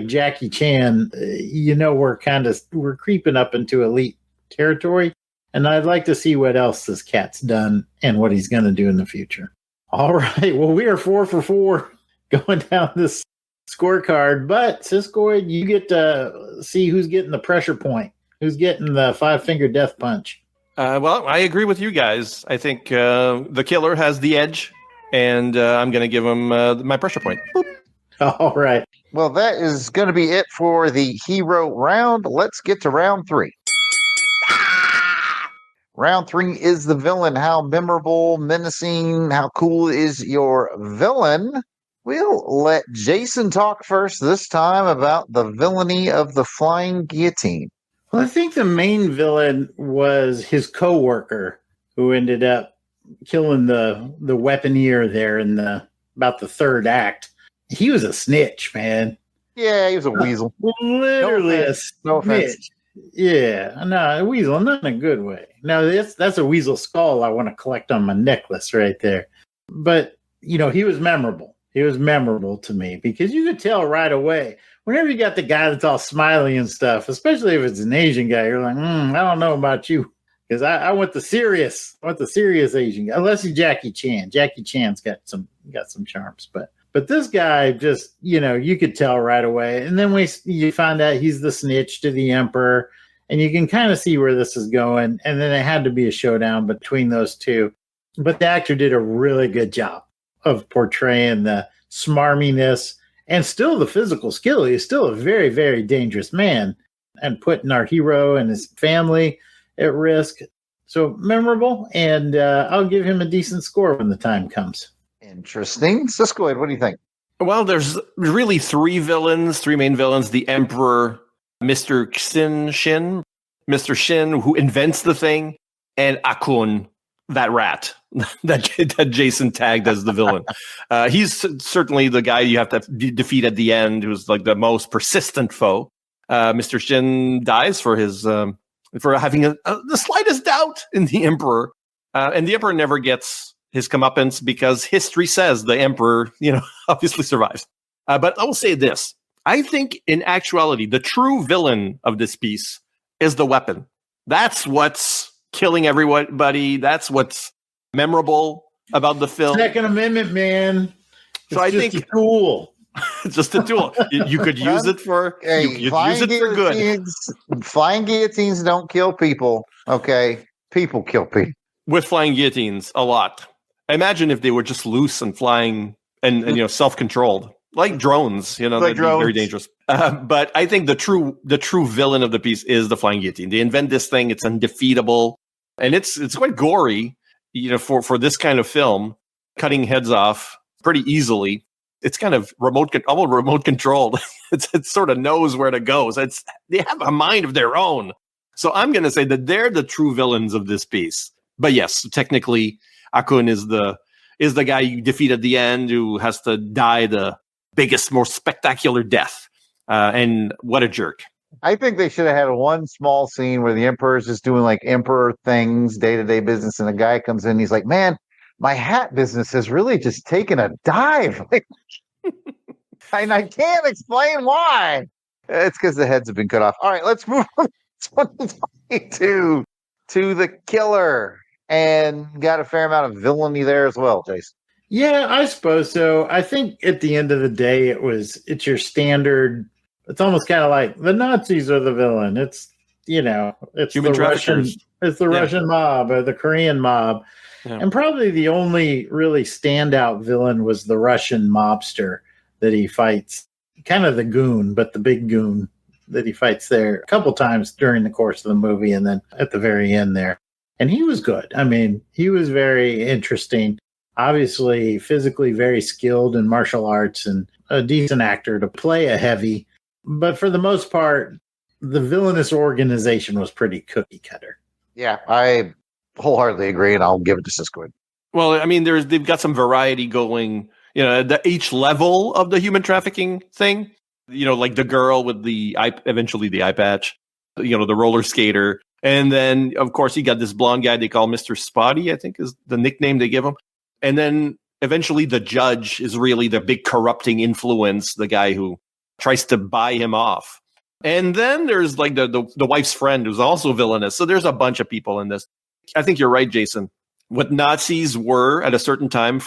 Jackie Chan. We're creeping up into elite territory. And I'd like to see what else this cat's done and what he's going to do in the future. All right. Well, we are 4 for 4 going down this scorecard. But, Siskoid, you get to see who's getting the pressure point. Who's getting the 5-finger death punch. Well, I agree with you guys. I think the killer has the edge, and I'm going to give him my pressure point. Boop. All right. Well, that is going to be it for the hero round. Let's get to round 3. Round 3 is the villain. How memorable, menacing, how cool is your villain? We'll let Jason talk first this time about the villainy of the Flying Guillotine. Well, I think the main villain was his co-worker who ended up killing the weaponeer there in about the third act. He was a snitch, man. Yeah, he was a weasel. Literally No a snitch. offense. Yeah, no, a weasel, not in a good way. No, that's a weasel skull I want to collect on my necklace right there. But, he was memorable. He was memorable to me because you could tell right away. Whenever you got the guy that's all smiley and stuff, especially if it's an Asian guy, you're like, I don't know about you. Because I want the serious Asian guy. Unless he's Jackie Chan. Jackie Chan's got some charms. But this guy just, you could tell right away. And then you find out he's the snitch to the emperor. And you can kind of see where this is going. And then it had to be a showdown between those two. But the actor did a really good job of portraying the smarminess and still the physical skill. He's still a very, very dangerous man and putting our hero and his family at risk. So memorable, and I'll give him a decent score when the time comes. Interesting. Siskoid, what do you think? Well, there's really three main villains. The Emperor, Mr. Mr. Shin, who invents the thing, and Akun, that rat that Jason tagged as the villain. He's certainly the guy you have to defeat at the end, who's like the most persistent foe. Mr. Shin dies for his for having the slightest doubt in the Emperor, and the Emperor never gets his comeuppance because history says the Emperor, obviously survives. But I will say this: I think in actuality, the true villain of this piece is the weapon. That's what's killing everybody. That's what's memorable about the film. Second Amendment, man. It's so I think a tool. It's just a tool. You could use it for use it for good. Flying guillotines don't kill people. Okay, people kill people with flying guillotines a lot. Imagine if they were just loose and flying and self-controlled, like drones. That'd be very dangerous. But I think the true villain of the piece is the flying guillotine. They invent this thing; it's undefeatable, and it's quite gory. For this kind of film, cutting heads off pretty easily. It's kind of almost remote controlled. It sort of knows where to go. So they have a mind of their own. So I'm going to say that they're the true villains of this piece. But yes, technically, Akun is the guy you defeat at the end who has to die the biggest, more spectacular death. And what a jerk. I think they should have had one small scene where the Emperor is just doing like Emperor things, day-to-day business, and a guy comes in and he's like, man, my hat business has really just taken a dive. And I can't explain why. It's because the heads have been cut off. All right, let's move on to the killer. And got a fair amount of villainy there as well, Jason. Yeah, I suppose so. I think at the end of the day, it's your standard. It's almost kind of like the Nazis are the villain. It's it's human the traffickers. Russian mob or the Korean mob. Yeah. And probably the only really standout villain was the Russian mobster that he fights, kind of the goon, but the big goon that he fights there a couple times during the course of the movie and then at the very end there. And he was good. I mean, he was very interesting, obviously physically very skilled in martial arts and a decent actor to play a heavy. But for the most part, the villainous organization was pretty cookie cutter. Yeah, I wholeheartedly agree, and I'll give it to Siskoid. Well, I mean, they've got some variety going, each level of the human trafficking thing, like the girl with eventually the eye patch, the roller skater. And then, of course, you got this blonde guy they call Mr. Spotty, I think is the nickname they give him. And then eventually the judge is really the big corrupting influence, the guy who tries to buy him off. And then there's like the wife's friend who's also villainous. So there's a bunch of people in this. I think you're right, Jason. What Nazis were at a certain time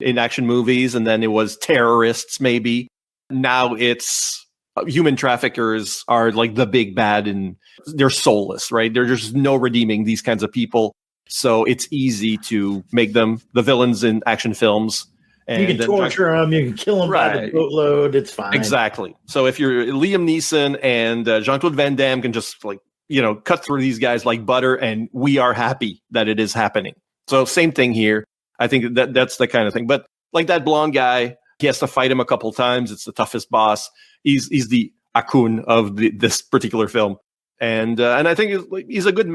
in action movies, and then it was terrorists maybe. Now it's human traffickers are like the big bad, and they're soulless, right? There's just no redeeming these kinds of people. So it's easy to make them the villains in action films. And you can torture them, you can kill them by the boatload. It's fine. Exactly. So if you're Liam Neeson and Jean-Claude Van Damme can just cut through these guys like butter, and we are happy that it is happening. So same thing here. I think that's the kind of thing. But like that blonde guy, he has to fight him a couple times. It's the toughest boss. He's the Akun of this particular film. And I think he's a good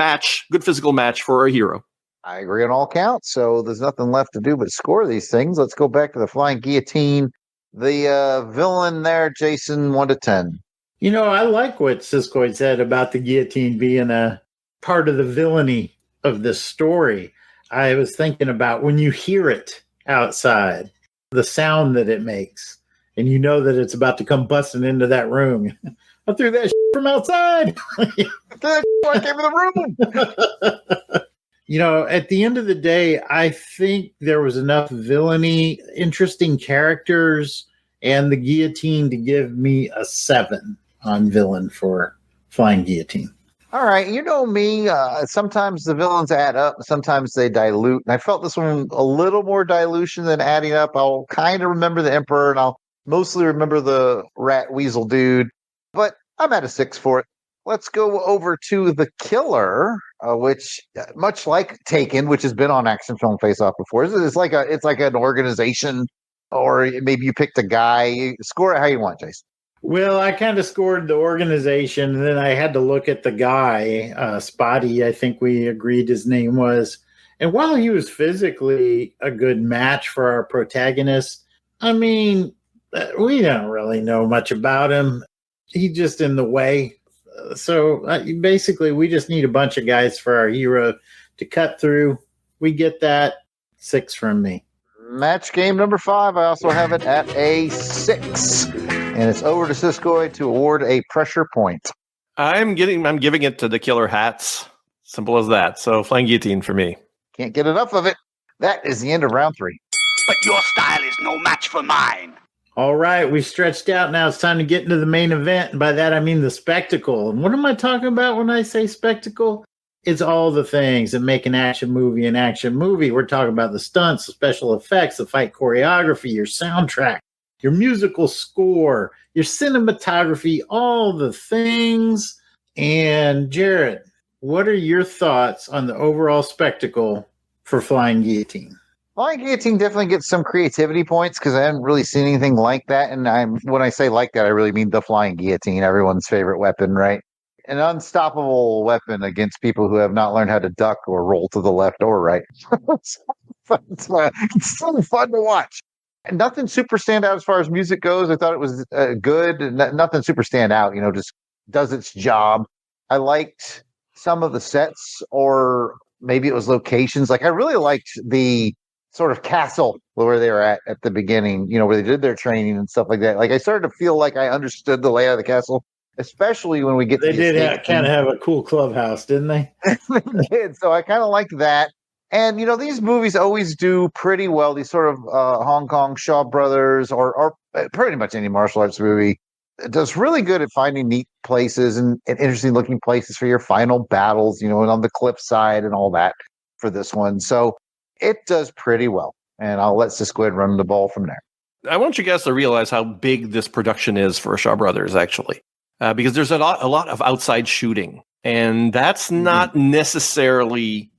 physical match for a hero. I agree on all counts. So there's nothing left to do but score these things. Let's go back to the Flying Guillotine. The villain there, Jason, 1 to 10. I like what Siskoid said about the guillotine being a part of the villainy of this story. I was thinking about when you hear it outside, the sound that it makes, and you know that it's about to come busting into that room. I threw that from outside. That came in the room. At the end of the day, I think there was enough villainy, interesting characters, and the guillotine to give me a 7 on villain for Flying Guillotine. All right. You know me. Sometimes the villains add up. Sometimes they dilute. And I felt this one a little more dilution than adding up. I'll kind of remember the Emperor, and I'll mostly remember the rat weasel dude. But I'm at a 6 for it. Let's go over to the Killer, which, much like Taken, which has been on Action Film Face Off before, it's like an organization, or maybe you picked a guy. Score it how you want, Jason. Well, I kind of scored the organization, and then I had to look at the guy, Spotty, I think we agreed his name was. And while he was physically a good match for our protagonist, I mean, we don't really know much about him. He's just in the way. So basically, we just need a bunch of guys for our hero to cut through. We get that. 6 from me. Match game number 5. I also have it at a 6. And it's over to Siskoid to award a pressure point. I'm giving it to the Killer hats. Simple as that. So Flying Guillotine for me. Can't get enough of it. That is the end of round 3. But your style is no match for mine. All right, we've stretched out. Now it's time to get into the main event. And by that, I mean the spectacle. And what am I talking about when I say spectacle? It's all the things that make an action movie an action movie. We're talking about the stunts, the special effects, the fight choreography, your soundtrack, your musical score, your cinematography, all the things. And Jared, what are your thoughts on the overall spectacle for Flying Guillotine? Flying Guillotine definitely gets some creativity points because I haven't really seen anything like that. And when I say like that, I really mean the Flying Guillotine, everyone's favorite weapon, right? An unstoppable weapon against people who have not learned how to duck or roll to the left or right. It's so fun to watch. And nothing super stand out as far as music goes. I thought it was good. Nothing super stand out, just does its job. I liked some of the sets, or maybe it was locations. Like I really liked the sort of castle where they were at the beginning, where they did their training and stuff like that. Like I started to feel like I understood the layout of the castle, especially when we get they to did kind of have a cool clubhouse, didn't they? They did. So I kind of liked that. And, these movies always do pretty well. These sort of Hong Kong Shaw Brothers or pretty much any martial arts movie does really good at finding neat places and interesting looking places for your final battles, and on the cliff side and all that for this one. So it does pretty well. And I'll let Siskoid run the ball from there. I want you guys to realize how big this production is for Shaw Brothers, actually, because there's a lot of outside shooting. And that's not necessarily...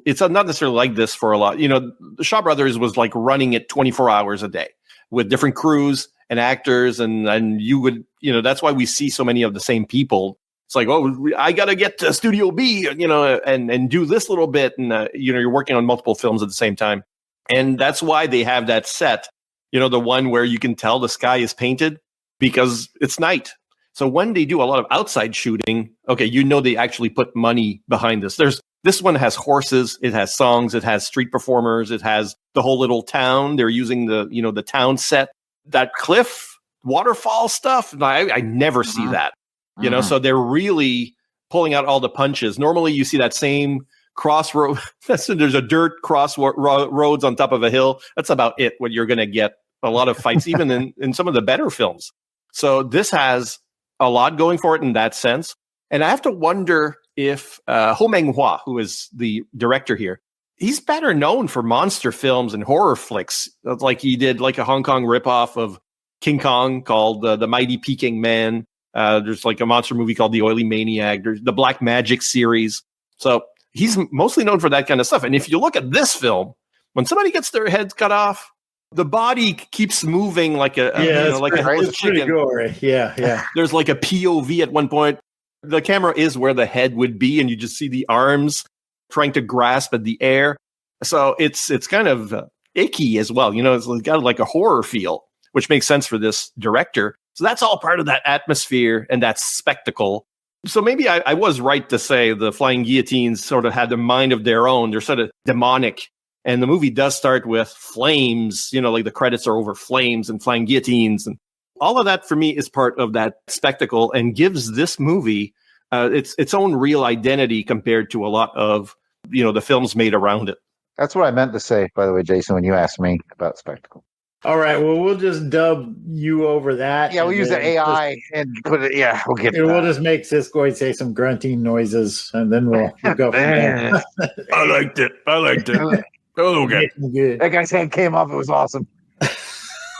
It's not necessarily like this for a lot. The Shaw Brothers was like running it 24 hours a day with different crews and actors. And you would, that's why we see so many of the same people. It's like, oh, I got to get to Studio B, and do this little bit. And, you're working on multiple films at the same time. And that's why they have that set, the one where you can tell the sky is painted because it's night. So when they do a lot of outside shooting, okay, they actually put money behind this. This one has horses, it has songs, it has street performers, it has the whole little town. They're using the town set. That cliff, waterfall stuff, I never see that. You know, so they're really pulling out all the punches. Normally, you see that same crossroad. There's a dirt roads on top of a hill. That's about it. What you're going to get a lot of fights, even in some of the better films. So this has a lot going for it in that sense. And I have to wonder if Ho Meng-hua, who is the director here, he's better known for monster films and horror flicks. Like he did like a Hong Kong ripoff of King Kong called The Mighty Peking Man. There's like a monster movie called The Oily Maniac. There's the Black Magic series. So he's mostly known for that kind of stuff. And if you look at this film, when somebody gets their heads cut off, the body keeps moving like a it's chicken. Pretty gory. Yeah. There's like a POV at one point. The camera is where the head would be, and you just see the arms trying to grasp at the air. So it's kind of icky as well. You know, it's got like a horror feel, which makes sense for this director. So that's all part of that atmosphere and that spectacle. So maybe I was right to say the Flying Guillotines sort of had a mind of their own. They're sort of demonic. And the movie does start with flames, you know, like the credits are over flames and flying guillotines. And all of that for me is part of that spectacle and gives this movie its own real identity compared to a lot of, you know, the films made around it. That's what I meant to say, by the way, Jason, when you asked me about spectacle. All right. Well, we'll just dub you over that. Yeah, we'll use the AI and put it. Yeah, we'll get. We'll just make Siskoid say some grunting noises, and then we'll go from there. I liked it. Oh, okay. Good. That guy's head came off. It was awesome.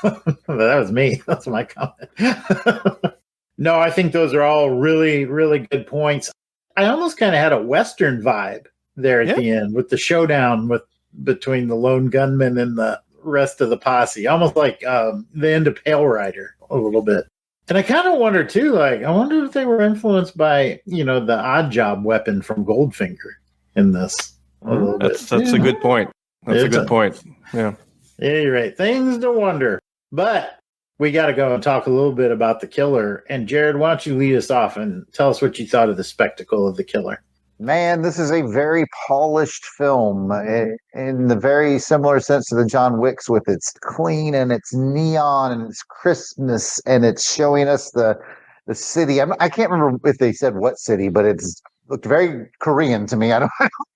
That was me. That's my comment. No, I think those are all really, really good points. I almost kind of had a Western vibe there at the end with the showdown between the lone gunman and the rest of the posse, almost like the end of Pale Rider a little bit. And I kind of wonder too, like, I wonder if they were influenced by, you know, the Odd Job weapon from Goldfinger in this. That's a good point. That's a good point. Yeah. Yeah, you're right. Things to wonder. But we got to go and talk a little bit about the killer. And Jared, why don't you lead us off and tell us what you thought of the spectacle of the killer? Man, this is a very polished film in the very similar sense to the John Wicks, with its clean and its neon and its crispness, and it's showing us the city. I can't remember if they said what city, but it's looked very Korean to me. I don't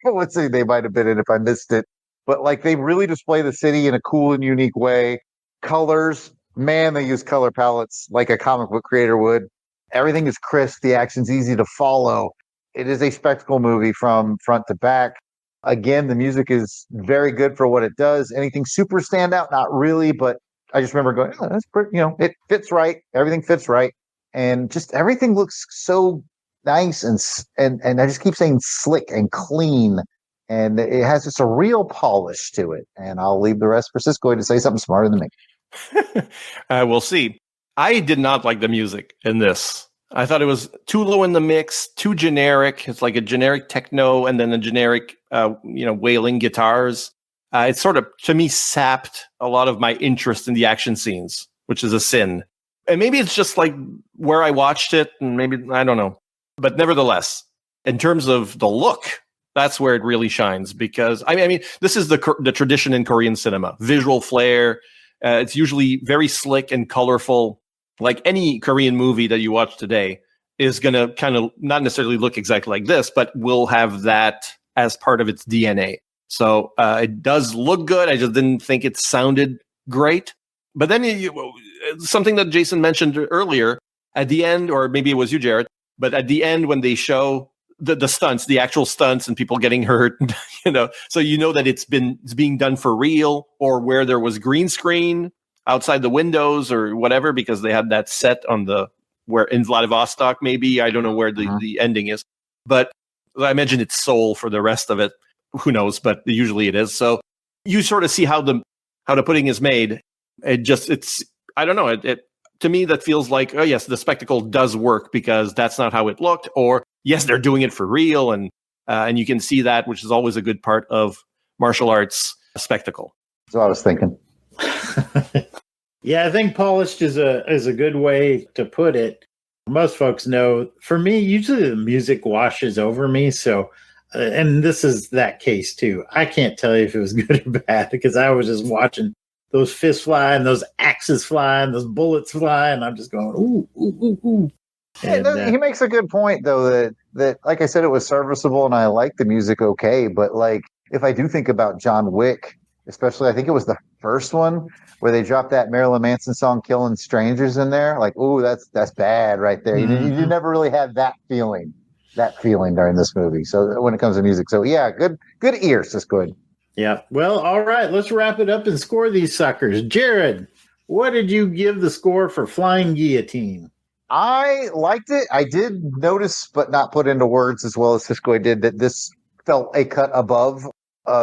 know what city they might have been in if I missed it. But like they really display the city in a cool and unique way. Colors, man, they use color palettes like a comic book creator would. Everything is crisp. The action's easy to follow. It is a spectacle movie from front to back. Again, the music is very good for what it does. Anything super stand out? Not really, but I just remember going, oh, that's pretty, you know, it fits right. Everything fits right. And just everything looks so nice and I just keep saying slick and clean. And it has just a real polish to it. And I'll leave the rest for Siskoid to say something smarter than me. We'll see. I did not like the music in this. I thought it was too low in the mix, too generic. It's like a generic techno and then a generic, wailing guitars. It sort of, to me, sapped a lot of my interest in the action scenes, which is a sin. And maybe it's just like where I watched it, and maybe, I don't know. But nevertheless, in terms of the look, that's where it really shines, because I mean, this is the tradition in Korean cinema, visual flair. It's usually very slick and colorful. Like any Korean movie that you watch today is going to kind of not necessarily look exactly like this, but will have that as part of its DNA. So it does look good. I just didn't think it sounded great. But then something that Jason mentioned earlier at the end, or maybe it was you, Jared, but at the end when they show the stunts, the actual stunts and people getting hurt, so that it's being done for real, or where there was green screen outside the windows or whatever, because they had that set on where in Vladivostok, maybe, I don't know where the ending is, but I imagine it's Seoul for the rest of it. Who knows? But usually it is. So you sort of see how the pudding is made. I don't know. It to me, that feels like, oh yes, the spectacle does work because that's not how it looked, or yes, they're doing it for real. And you can see that, which is always a good part of martial arts spectacle. That's what I was thinking. Yeah, I think polished is a good way to put it. Most folks know, for me, usually the music washes over me. So, and this is that case too. I can't tell you if it was good or bad because I was just watching those fists fly and those axes fly and those bullets fly, and I'm just going, ooh, ooh, ooh, ooh. And, he makes a good point, though, that like I said, it was serviceable and I like the music okay. But like, if I do think about John Wick, especially, I think it was the first one where they dropped that Marilyn Manson song "Killing Strangers" in there. Like, ooh, that's bad right there. You never really had that feeling during this movie. So when it comes to music, so yeah, good ears, just good. Yeah. Well, all right. Let's wrap it up and score these suckers. Jared, what did you give the score for Flying Guillotine? I liked it. I did notice, but not put into words as well as Cisco did, that this felt a cut above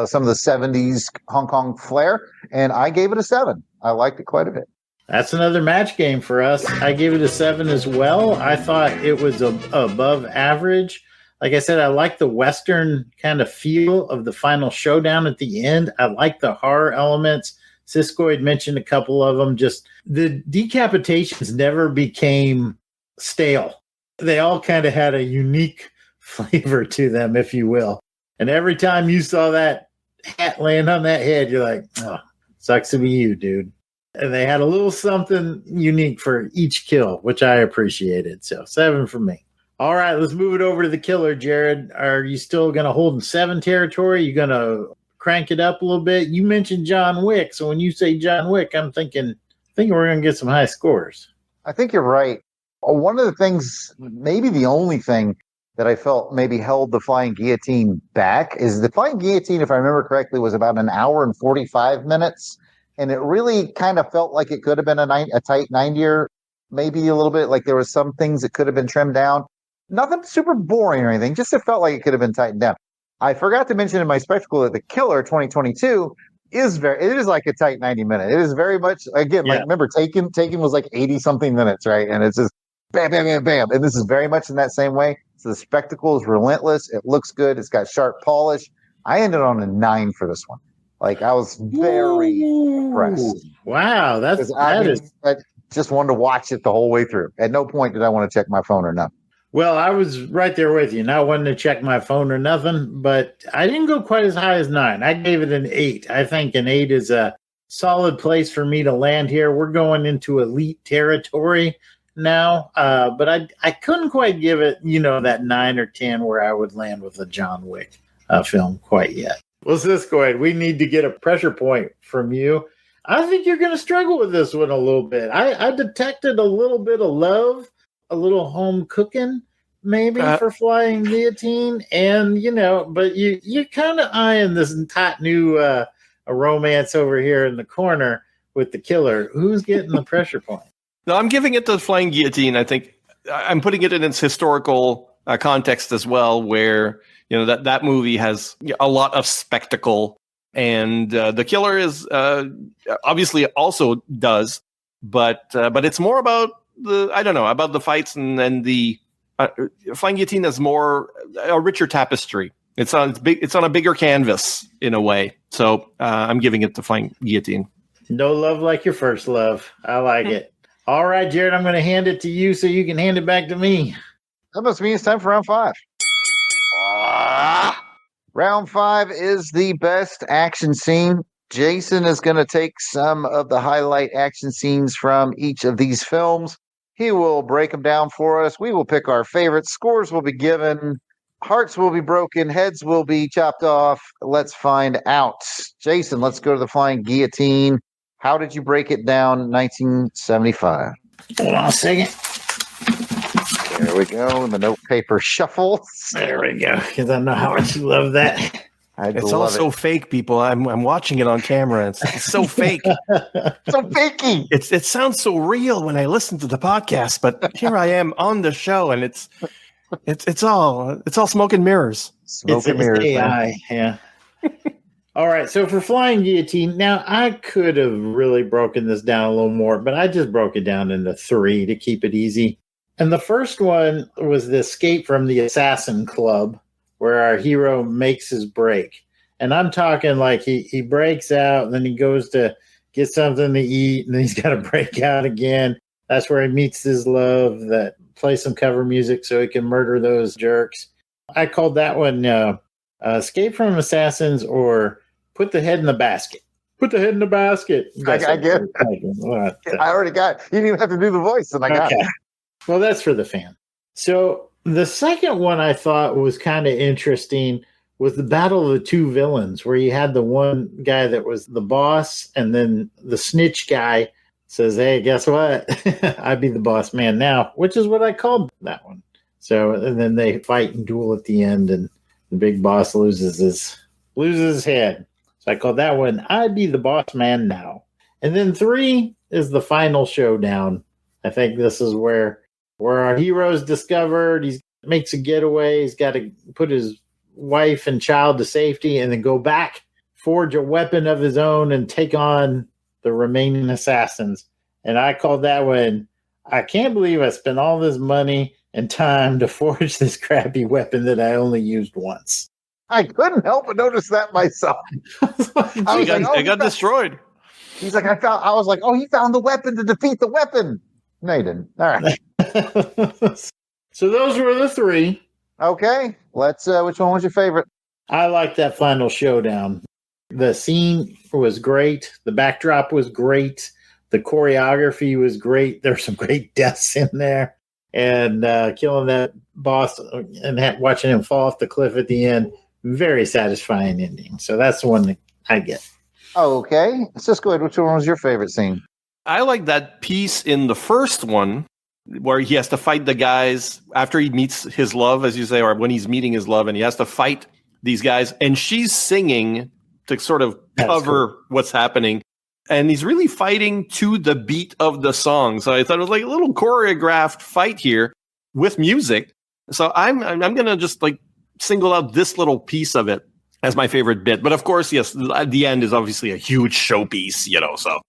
some of the 70s Hong Kong flair, and I gave it a 7. I liked it quite a bit. That's another match game for us. I gave it a 7 as well. I thought it was above average. Like I said, I like the Western kind of feel of the final showdown at the end. I like the horror elements. Cisco had mentioned a couple of them. Just the decapitations never became stale. They all kind of had a unique flavor to them, if you will. And every time you saw that hat land on that head, you're like, oh, sucks to be you, dude. And they had a little something unique for each kill, which I appreciated. So 7 for me. All right, let's move it over to the killer, Jared. Are you still going to hold in 7 territory? You going to crank it up a little bit? You mentioned John Wick. So when you say John Wick, I'm thinking we're going to get some high scores. I think you're right. One of the things, maybe the only thing that I felt maybe held the Flying Guillotine back is the Flying Guillotine, if I remember correctly, was about an hour and 45 minutes. And it really kind of felt like it could have been a tight 90-er, maybe a little bit. Like there was some things that could have been trimmed down. Nothing super boring or anything. Just it felt like it could have been tightened down. I forgot to mention in my spectacle that The Killer 2022 it is like a tight 90 minutes. It is very much, again, like remember Taken was like 80 something minutes, right? And it's just bam, bam, bam, bam. And this is very much in that same way. So the spectacle is relentless. It looks good. It's got sharp polish. I ended on a 9 for this one. Like I was very impressed. Wow. I just wanted to watch it the whole way through. At no point did I want to check my phone or nothing. Well, I was right there with you. Not wanting to check my phone or nothing, but I didn't go quite as high as 9. I gave it an 8. I think an 8 is a solid place for me to land here. We're going into elite territory now, but I couldn't quite give it, that 9 or 10 where I would land with a John Wick film quite yet. Well, Cisco, we need to get a pressure point from you. I think you're going to struggle with this one a little bit. I detected a little bit of love, a little home cooking maybe for Flying Guillotine, and but you're kind of eyeing this hot new a romance over here in the corner with the killer. Who's getting the pressure point? No, I'm giving it to Flying Guillotine. I think I'm putting it in its historical context as well, where that movie has a lot of spectacle, and the killer is obviously also does, but it's more about about the fights and the Flying Guillotine is more a richer tapestry. It's on a bigger canvas in a way. So I'm giving it to Flying Guillotine. No love like your first love. I like it. All right, Jared, I'm going to hand it to you so you can hand it back to me. That must mean it's time for round 5. Round 5 is the best action scene. Jason is going to take some of the highlight action scenes from each of these films. He will break them down for us. We will pick our favorites. Scores will be given. Hearts will be broken. Heads will be chopped off. Let's find out. Jason, let's go to the Flying Guillotine. How did you break it down in 1975? Hold on a second. There we go. The note paper shuffles. There we go. Because I know how much you love that. It's all so fake, people. I'm watching it on camera. It's so fake. So fakey. It sounds so real when I listen to the podcast, but here I am on the show, and it's all smoke and mirrors. It's AI, yeah. All right, so for Flying Guillotine, now I could have really broken this down a little more, but I just broke it down into 3 to keep it easy. And the first one was the escape from the assassin club, where our hero makes his break. And I'm talking like he breaks out, and then he goes to get something to eat, and then he's got to break out again. That's where he meets his love that plays some cover music so he can murder those jerks. I called that one Escape from Assassins or Put the Head in the Basket. Put the head in the basket. I get it. I already got it. You didn't even have to do the voice, and I got it. Well, that's for the fan. So the second one I thought was kind of interesting was the battle of the two villains, where you had the one guy that was the boss, and then the snitch guy says, "Hey, guess what? I'd be the boss man now," which is what I called that one. So, and then they fight and duel at the end, and the big boss loses his head. So I called that one, "I'd be the boss man now." And then 3 is the final showdown. I think this is where our hero's discovered. He makes a getaway. He's got to put his wife and child to safety and then go back, forge a weapon of his own, and take on the remaining assassins. And I called that one, "I can't believe I spent all this money and time to forge this crappy weapon that I only used once." I couldn't help but notice that myself. It got destroyed. He's like, I was like, oh, he found the weapon to defeat the weapon. No, he didn't. All right. So those were the 3. Okay. Let's, which one was your favorite? I like that final showdown. The scene was great. The backdrop was great. The choreography was great. There's some great deaths in there. And killing that boss and watching him fall off the cliff at the end, very satisfying ending. So that's the one that I get. Okay. Cisco, which one was your favorite scene? I like that piece in the first one where he has to fight the guys after he meets his love, as you say, or when he's meeting his love, and he has to fight these guys. And she's singing to sort of cover what's happening. And he's really fighting to the beat of the song. So I thought it was like a little choreographed fight here with music. So I'm going to just like single out this little piece of it as my favorite bit. But of course, yes, the end is obviously a huge showpiece, so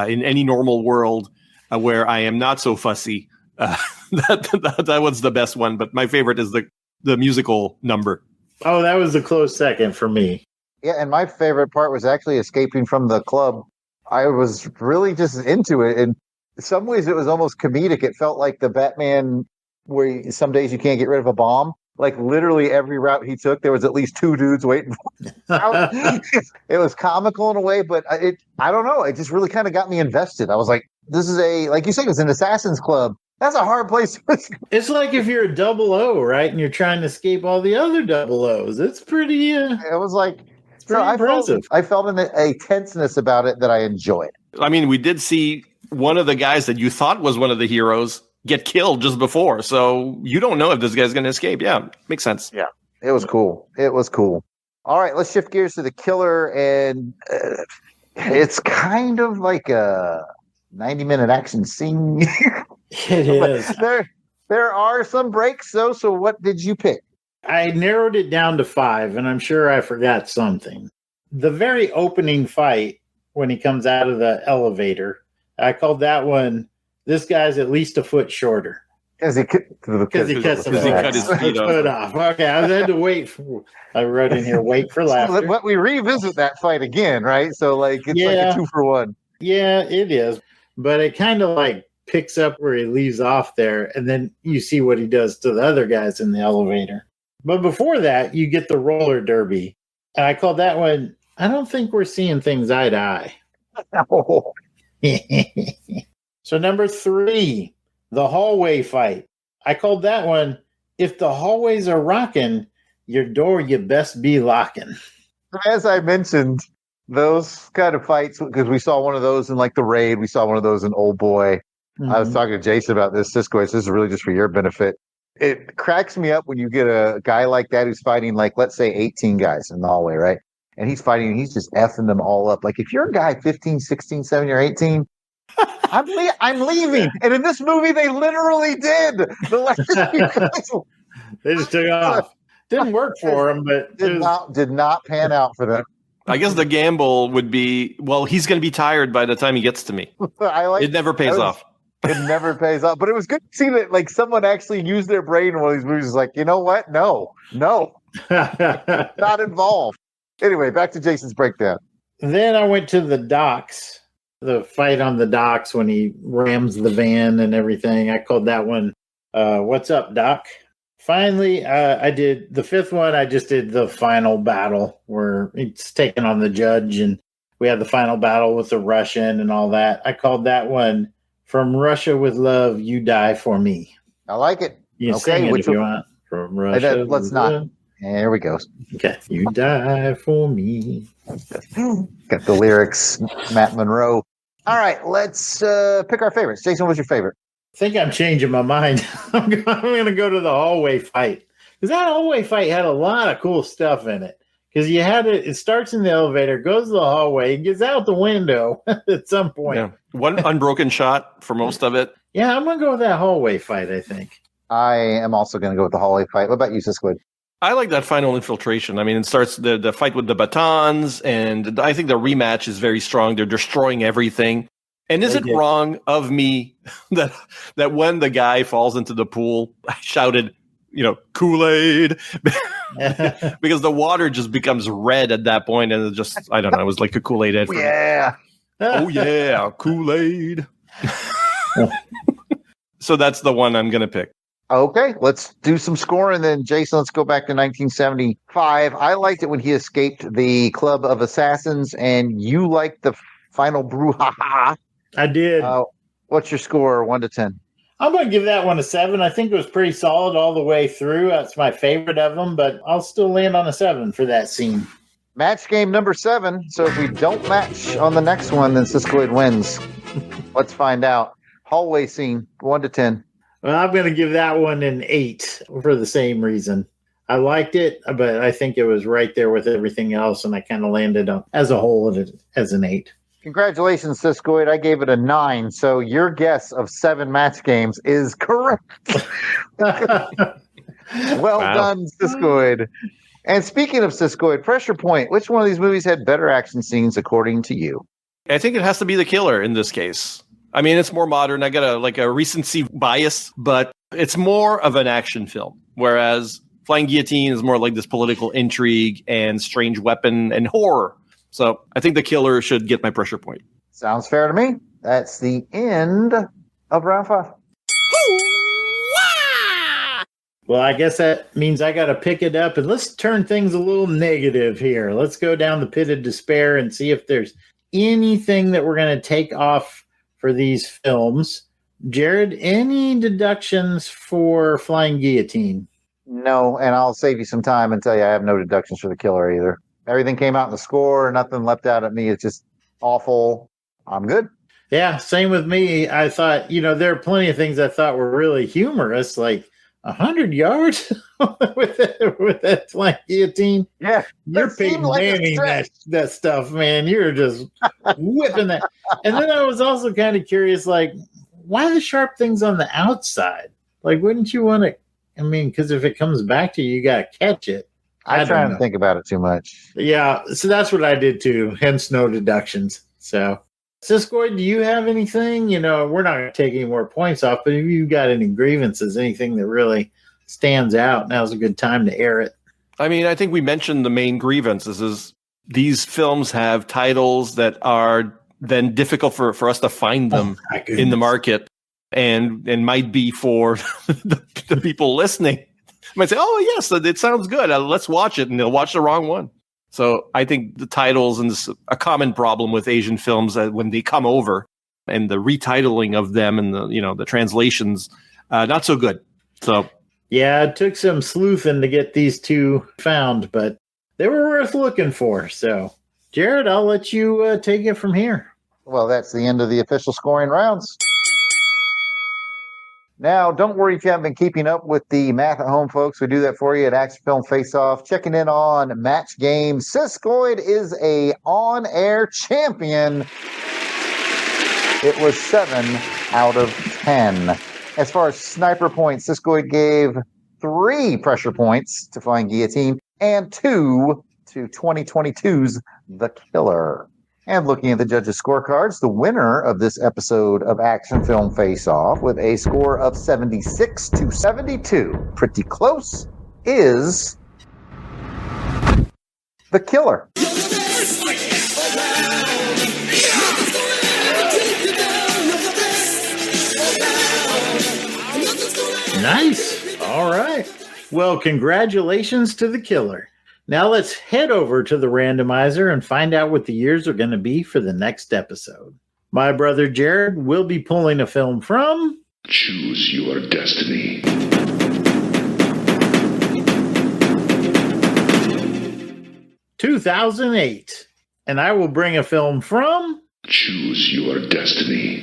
in any normal world where I am not so fussy, that was the best one. But my favorite is the musical number. Oh, that was a close second for me. Yeah, and my favorite part was actually escaping from the club. I was really just into it. And in some ways, it was almost comedic. It felt like the Batman where some days you can't get rid of a bomb. Like literally every route he took, there was at least 2 dudes waiting for him. It was comical in a way, but I don't know. It just really kind of got me invested. I was like, this is like you said, it's an Assassin's Club. That's a hard place. It's like if you're a 00, right? And you're trying to escape all the other 00s. It's pretty... It was like... impressive. I felt a tenseness about it that I enjoyed. I mean, we did see one of the guys that you thought was one of the heroes get killed just before. So you don't know if this guy's going to escape. Yeah, makes sense. Yeah, it was cool. It was cool. All right, let's shift gears to the killer. And it's kind of like a 90-minute action scene. It is. There are some breaks, though. So what did you pick? I narrowed it down to 5, and I'm sure I forgot something. The very opening fight, when he comes out of the elevator, I called that one, "This guy's at least a foot shorter." Because he cut his foot off. Okay, I had to wait. I wrote in here, wait for laughter. But we revisit that fight again, right? So, like, it's like a 2-for-1. Yeah, it is. But it kind of like picks up where he leaves off there, and then you see what he does to the other guys in the elevator. But before that, you get the roller derby. And I called that one, "I don't think we're seeing things eye to eye." Oh. So number 3, the hallway fight. I called that one, "If the hallways are rocking, your door you best be locking." As I mentioned, those kind of fights, because we saw one of those in like the Raid, we saw one of those in Old Boy. Mm-hmm. I was talking to Jason about this. Cisco, this is really just for your benefit. It cracks me up when you get a guy like that who's fighting, like, let's say 18 guys in the hallway, right? And he's fighting, and he's just effing them all up. Like, if you're a guy 15, 16, 17, or 18, I'm leaving. And in this movie, they literally did. They just took off. Didn't work for him, but did not pan out for them. I guess the gamble would be, well, he's going to be tired by the time he gets to me. It never pays off. It never pays off. But it was good to see that, like, someone actually used their brain in one of these movies. Like, you know what? No. Not involved. Anyway, back to Jason's breakdown. Then I went to the docks, the fight on the docks when he rams the van and everything. I called that one, "What's up, Doc?" Finally, I did the 5th one. I just did the final battle where it's taken on the judge, and we had the final battle with the Russian and all that. I called that one, "From Russia with Love, You Die for Me." I like it. You can Okay, sing it which if you one- want. From Russia. Let's not. There we go. Okay. You die for me. Got the lyrics, Matt Monroe. All right, let's pick our favorites. Jason, what's your favorite? I think I'm changing my mind. I'm going to go to the hallway fight. Because that hallway fight had a lot of cool stuff in it. Because you had it starts in the elevator, goes to the hallway, gets out the window at some point. Yeah. One unbroken shot for most of it. Yeah, I'm going to go with that hallway fight, I think. I am also going to go with the hallway fight. What about you, Sisquid? I like that final infiltration. I mean, it starts the fight with the batons, and I think the rematch is very strong. They're destroying everything. And is it wrong of me that when the guy falls into the pool, I shouted, Kool-Aid? Because the water just becomes red at that point, and it just, I don't know, it was like a Kool-Aid ad for me. Oh, yeah, Kool-Aid. So that's the one I'm going to pick. Okay, let's do some scoring then. Jason, let's go back to 1975. I liked it when he escaped the Club of Assassins, and you liked the final brouhaha. I did. What's your score, 1 to 10? I'm going to give that one a 7. I think it was pretty solid all the way through. That's my favorite of them, but I'll still land on a 7 for that scene. Match game number 7. So if we don't match on the next one, then Siskoid wins. Let's find out. Hallway scene, 1 to 10. Well, I'm going to give that one an 8 for the same reason. I liked it, but I think it was right there with everything else, and I kind of landed on as a whole as an 8. Congratulations, Siskoid. I gave it a 9. So your guess of 7 match games is correct. Well done, Siskoid. And speaking of Siskoid, Pressure Point, which one of these movies had better action scenes according to you? I think it has to be The Killer in this case. I mean, it's more modern. I got a recency bias, but it's more of an action film. Whereas Flying Guillotine is more like this political intrigue and strange weapon and horror. So I think The Killer should get my pressure point. Sounds fair to me. That's the end of round 5. Well, I guess that means I got to pick it up, and let's turn things a little negative here. Let's go down the pit of despair and see if there's anything that we're going to take off for these films. Jared, any deductions for Flying Guillotine? No, and I'll save you some time and tell you I have no deductions for The Killer either. Everything came out in the score. Nothing leapt out at me. It's just awful. I'm good. Yeah, same with me. I thought, there are plenty of things I thought were really humorous, like 100 yards with that Flying Guillotine. Yeah. You're Peyton Manning that stuff, man. You're just whipping that. And then I was also kind of curious, like, why the sharp things on the outside? Like, wouldn't you want to, because if it comes back to you, you got to catch it. I try and think about it too much. Yeah, so that's what I did too, hence no deductions. So, Siskoid, do you have anything? We're not going to take any more points off, but if you got any grievances, anything that really stands out, now's a good time to air it. I mean, I think we mentioned the main grievances is these films have titles that are then difficult for us to find them in the market and might be for the people listening. Might say, oh, yes, it sounds good. Let's watch it. And they'll watch the wrong one. So I think the titles, and this is a common problem with Asian films when they come over, and the retitling of them and the translations, not so good. So yeah, it took some sleuthing to get these two found, but they were worth looking for. So, Jared, I'll let you take it from here. Well, that's the end of the official scoring rounds. Now, don't worry if you haven't been keeping up with the math at home, folks. We do that for you at Action Film Face Off. Checking in on Match Game. Siskoid is a on-air champion. It was 7 out of 10. As far as sniper points, Siskoid gave 3 pressure points to Flying Guillotine and 2 to 2022's The Killer. And looking at the judges' scorecards, the winner of this episode of Action Film Face Off with a score of 76 to 72, pretty close, is The Killer. Nice. All right. Well, congratulations to The Killer. Now let's head over to the randomizer and find out what the years are going to be for the next episode. My brother Jared will be pulling a film from Choose your destiny. 2008. And I will bring a film from... Choose your destiny.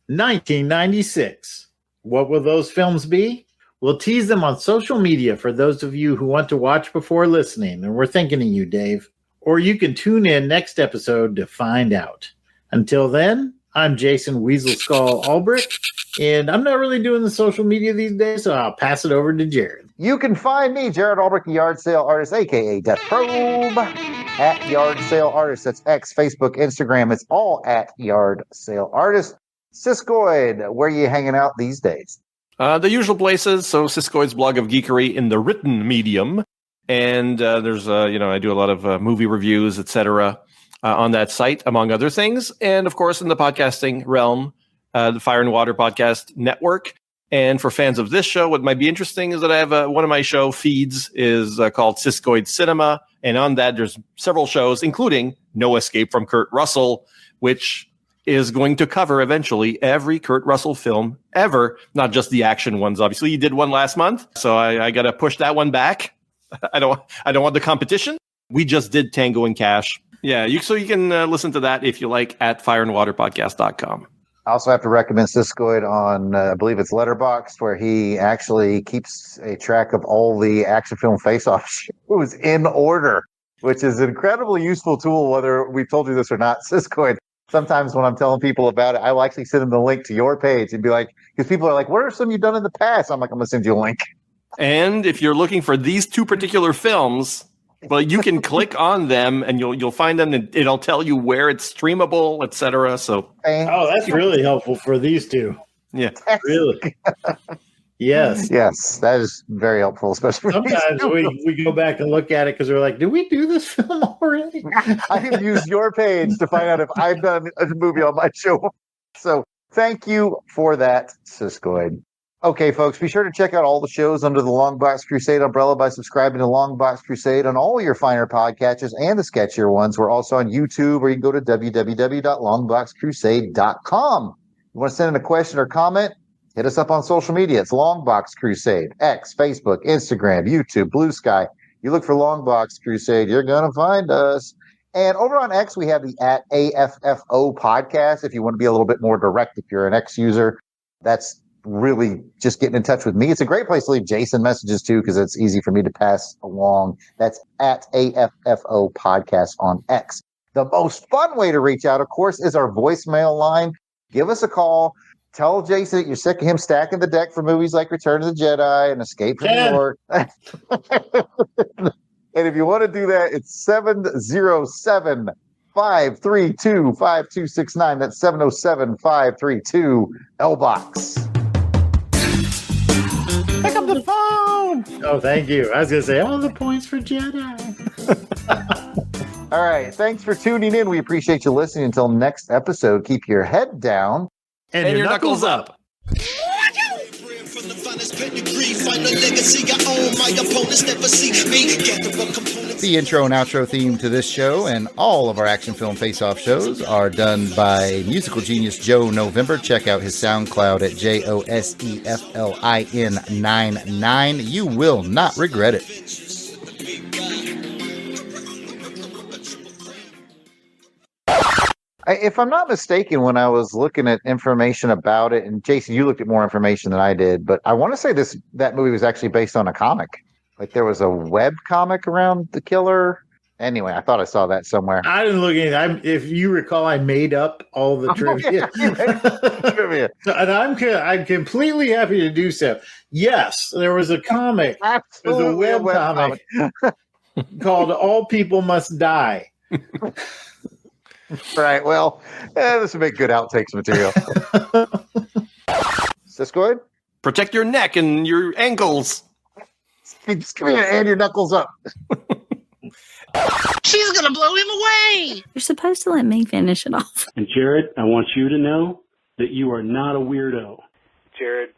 1996. What will those films be? We'll tease them on social media for those of you who want to watch before listening, and we're thinking of you, Dave. Or you can tune in next episode to find out. Until then, I'm Jason Weasel Skull Albrecht, and I'm not really doing the social media these days, so I'll pass it over to Jared. You can find me, Jared Albrecht, the Yard Sale Artist, a.k.a. Death Probe, at Yard Sale Artist. That's X, Facebook, Instagram. It's all at Yard Sale Artist. Siskoid, where are you hanging out these days? The usual places. So Siskoid's blog of geekery in the written medium. And there's, I do a lot of movie reviews, etc. On that site, among other things. And, of course, in the podcasting realm, the Fire and Water Podcast Network. And for fans of this show, what might be interesting is that I have one of my show feeds is called Siskoid Cinema. And on that, there's several shows, including No Escape from Kurt Russell, which is going to cover eventually every Kurt Russell film ever, not just the action ones. Obviously, you did one last month, so I got to push that one back. I don't want the competition. We just did Tango and Cash. Yeah, you can listen to that if you like at fireandwaterpodcast.com. I also have to recommend Siskoid on, I believe it's Letterboxd, where he actually keeps a track of all the action film face-off shows in order, which is an incredibly useful tool, whether we've told you this or not. Siskoid, sometimes when I'm telling people about it, I will actually send them the link to your page and be like, because people are like, what are some you've done in the past? I'm like, I'm going to send you a link. And if you're looking for these two particular films, well, you can click on them and you'll find them, and it'll tell you where it's streamable, etc. So, that's really helpful for these two. Yeah, really. Yes, that is very helpful, especially sometimes we go back and look at it because we're like, did we do this film already? I have used your page to find out if I've done a movie on my show. So thank you for that, Siskoid. Okay, folks, be sure to check out all the shows under the Longbox Crusade umbrella by subscribing to Longbox Crusade on all your finer podcatchers and the sketchier ones. We're also on YouTube, or you can go to www.longboxcrusade.com. You want to send in a question or comment? Hit us up on social media. It's Longbox Crusade, X, Facebook, Instagram, YouTube, Blue Sky. You look for Longbox Crusade, you're going to find us. And over on X, we have the @AFFO podcast. If you want to be a little bit more direct, if you're an X user, that's really just getting in touch with me. It's a great place to leave Jason messages too, because it's easy for me to pass along. That's @AFFO podcast on X. The most fun way to reach out, of course, is our voicemail line. Give us a call. Tell Jason that you're sick of him stacking the deck for movies like Return of the Jedi and Escape from New York. And if you want to do that, it's 707-532-5269. That's 707-532-LBOX. Pick up the phone. Oh, thank you. I was going to say, all the points for Jedi. All right. Thanks for tuning in. We appreciate you listening. Until next episode, keep your head down. And your knuckles up. The intro and outro theme to this show and all of our Action Film Face-Off shows are done by musical genius Joe November. Check out his SoundCloud at JOSEFLIN99. You will not regret it. If I'm not mistaken, when I was looking at information about it, and Jason, you looked at more information than I did, but I want to say that movie was actually based on a comic. Like there was a web comic around the killer. Anyway, I thought I saw that somewhere. I didn't look at it. If you recall, I made up all the trivia. Trivia. And I'm completely happy to do so. Yes, there was a comic. Absolutely, there's a web comic called All People Must Die. Right. Well, this would make good outtakes material. Siskoid? Protect your neck and your ankles. Just give me and your knuckles up. She's going to blow him away. You're supposed to let me finish it off. And Jared, I want you to know that you are not a weirdo. Jared,